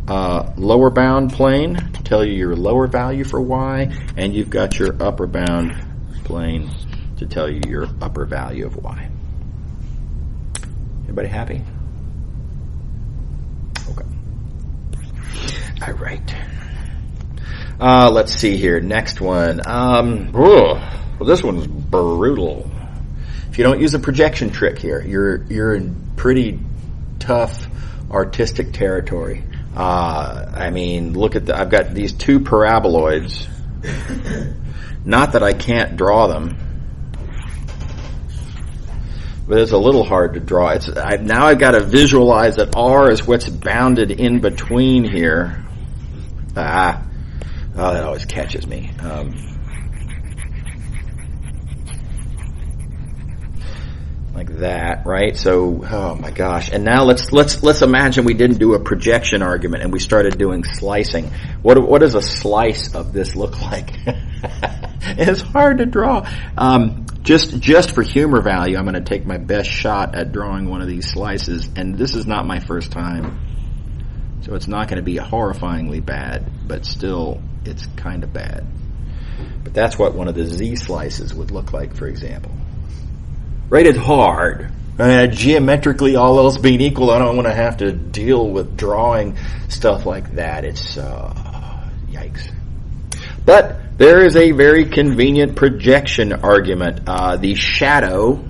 lower bound plane to tell you your lower value for y, and you've got your upper bound plane to tell you your upper value of y. Everybody happy? Okay. All right. Let's see here. Next one. Well, this one's brutal. If you don't use a projection trick here, you're in pretty tough artistic territory. I mean, look at I've got these two paraboloids. Not that I can't draw them, but it's a little hard to draw. Now I've got to visualize that R is what's bounded in between here. That always catches me. Like that, right? So, oh my gosh. And now let's imagine we didn't do a projection argument and we started doing slicing. What does a slice of this look like? It's hard to draw. Just for humor value, I'm going to take my best shot at drawing one of these slices, and this is not my first time. So it's not going to be horrifyingly bad, but still, it's kind of bad. But that's what one of the Z slices would look like, for example. Rated hard. Geometrically, all else being equal, I don't want to have to deal with drawing stuff like that. It's, yikes. But there is a very convenient projection argument. The shadow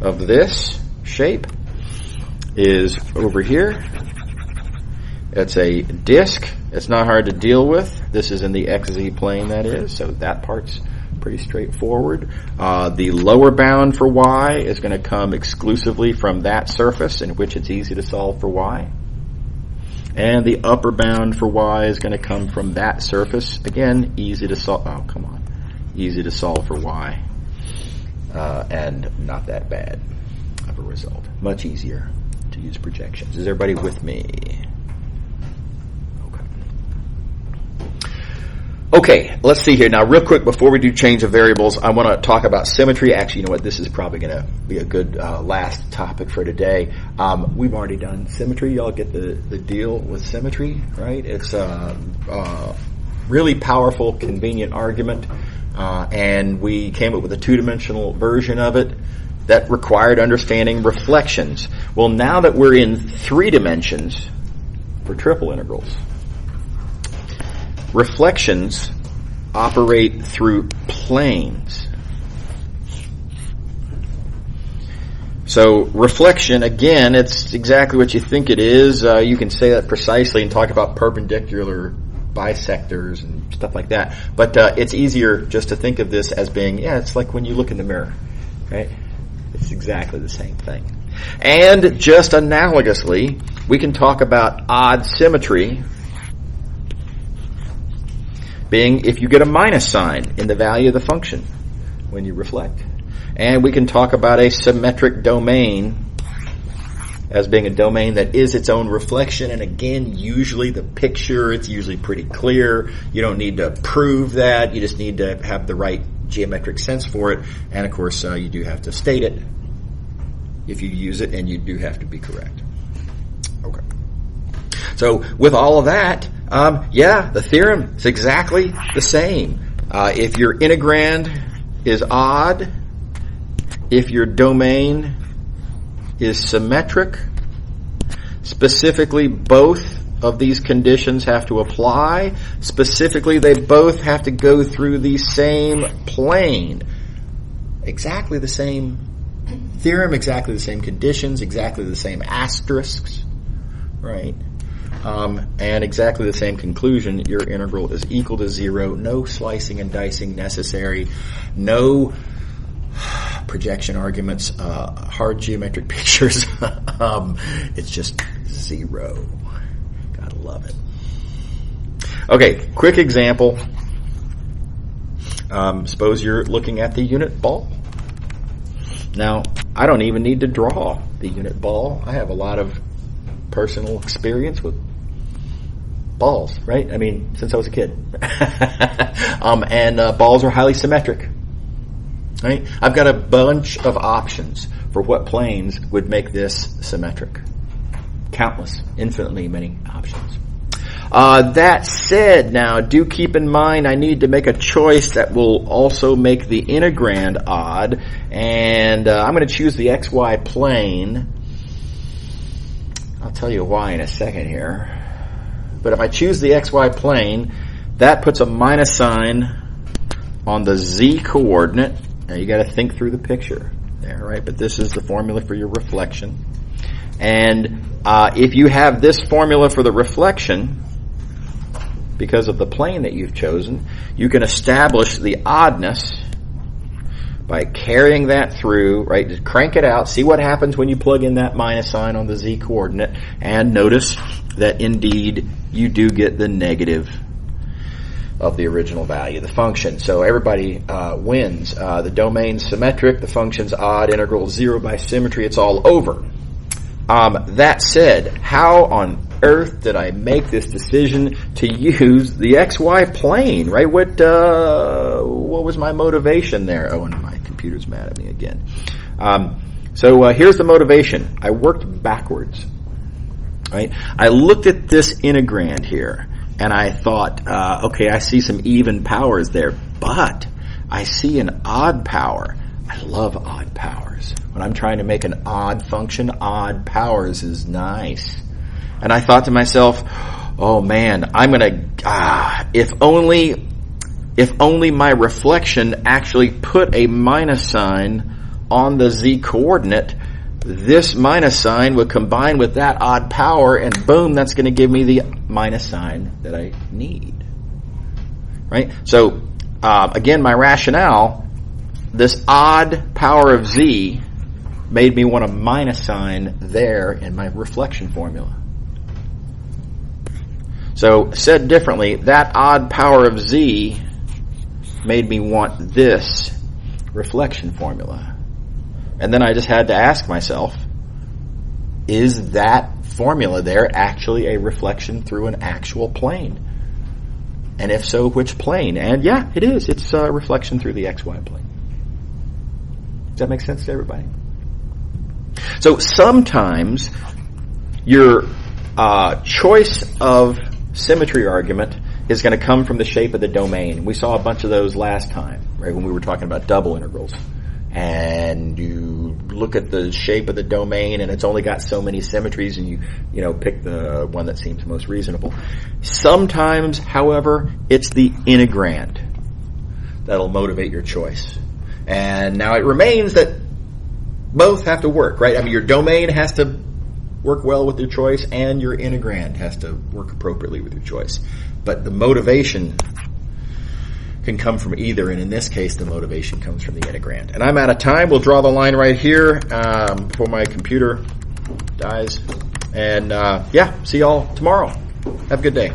of this shape is over here. It's a disk. It's not hard to deal with. This is in the XZ plane, that is, so that part's pretty straightforward. The lower bound for y is going to come exclusively from that surface, in which it's easy to solve for y. And the upper bound for y is going to come from that surface. Again, easy to solve. Oh, come on. Easy to solve for y. And not that bad of a result. Much easier to use projections. Is everybody with me? Okay, let's see here. Now, real quick, before we do change of variables, I want to talk about symmetry. Actually, you know what? This is probably going to be a good last topic for today. We've already done symmetry. Y'all get the deal with symmetry, right? It's a really powerful, convenient argument, and we came up with a two-dimensional version of it that required understanding reflections. Well, now that we're in 3 dimensions for triple integrals, reflections operate through planes. So reflection, again, it's exactly what you think it is. You can say that precisely and talk about perpendicular bisectors and stuff like that. But it's easier just to think of this as being, it's like when you look in the mirror, right? It's exactly the same thing. And just analogously, we can talk about odd symmetry being if you get a minus sign in the value of the function when you reflect. And we can talk about a symmetric domain as being a domain that is its own reflection. And again, usually the picture, it's usually pretty clear. You don't need to prove that. You just need to have the right geometric sense for it. And of course, you do have to state it if you use it, and you do have to be correct. Okay. So with all of that, the theorem is exactly the same. If your integrand is odd, if your domain is symmetric, specifically both of these conditions have to apply. Specifically, they both have to go through the same plane. Exactly the same theorem, exactly the same conditions, exactly the same asterisks, right? And exactly the same conclusion. Your integral is equal to 0. No slicing and dicing necessary. No projection arguments, hard geometric pictures. It's just 0. Gotta love it. Okay, quick example. Suppose you're looking at the unit ball. Now, I don't even need to draw the unit ball. I have a lot of personal experience with balls, right? I mean, since I was a kid. And balls are highly symmetric, right? I've got a bunch of options for what planes would make this symmetric. Countless, infinitely many options. That said, now, do keep in mind I need to make a choice that will also make the integrand odd, and I'm going to choose the XY plane. I'll tell you why in a second here. But if I choose the XY plane, that puts a minus sign on the Z coordinate. Now you got to think through the picture there, right? But this is the formula for your reflection. And if you have this formula for the reflection, because of the plane that you've chosen, you can establish the oddness by carrying that through, right? Just crank it out, see what happens when you plug in that minus sign on the Z coordinate, and notice that indeed you do get the negative of the original value of the function. So everybody wins. The domain's symmetric, the function's odd, integral 0 by symmetry, it's all over. That said, how on earth did I make this decision to use the XY plane, right? What was my motivation there? Oh, and my computer's mad at me again. So here's the motivation. I worked backwards, right? I looked at this integrand here, and I thought, okay, I see some even powers there, but I see an odd power. I love odd powers. When I'm trying to make an odd function, odd powers is nice. And I thought to myself, oh man, I'm gonna, if only my reflection actually put a minus sign on the Z coordinate, this minus sign would combine with that odd power, and boom, that's gonna give me the minus sign that I need. Right? So, again, my rationale, this odd power of Z made me want a minus sign there in my reflection formula. So, said differently, that odd power of Z made me want this reflection formula. And then I just had to ask myself, is that formula there actually a reflection through an actual plane? And if so, which plane? And yeah, it is. It's a reflection through the XY plane. Does that make sense to everybody? So sometimes your choice of symmetry argument is going to come from the shape of the domain. We saw a bunch of those last time, right, when we were talking about double integrals. And you look at the shape of the domain, and it's only got so many symmetries, and you know, pick the one that seems most reasonable. Sometimes, however, it's the integrand that'll motivate your choice. And now it remains that both have to work, right? I mean, your domain has to work well with your choice, and your integrand has to work appropriately with your choice. But the motivation can come from either, and in this case, the motivation comes from the integrand. And I'm out of time. We'll draw the line right here before my computer dies. And yeah, see y'all tomorrow. Have a good day.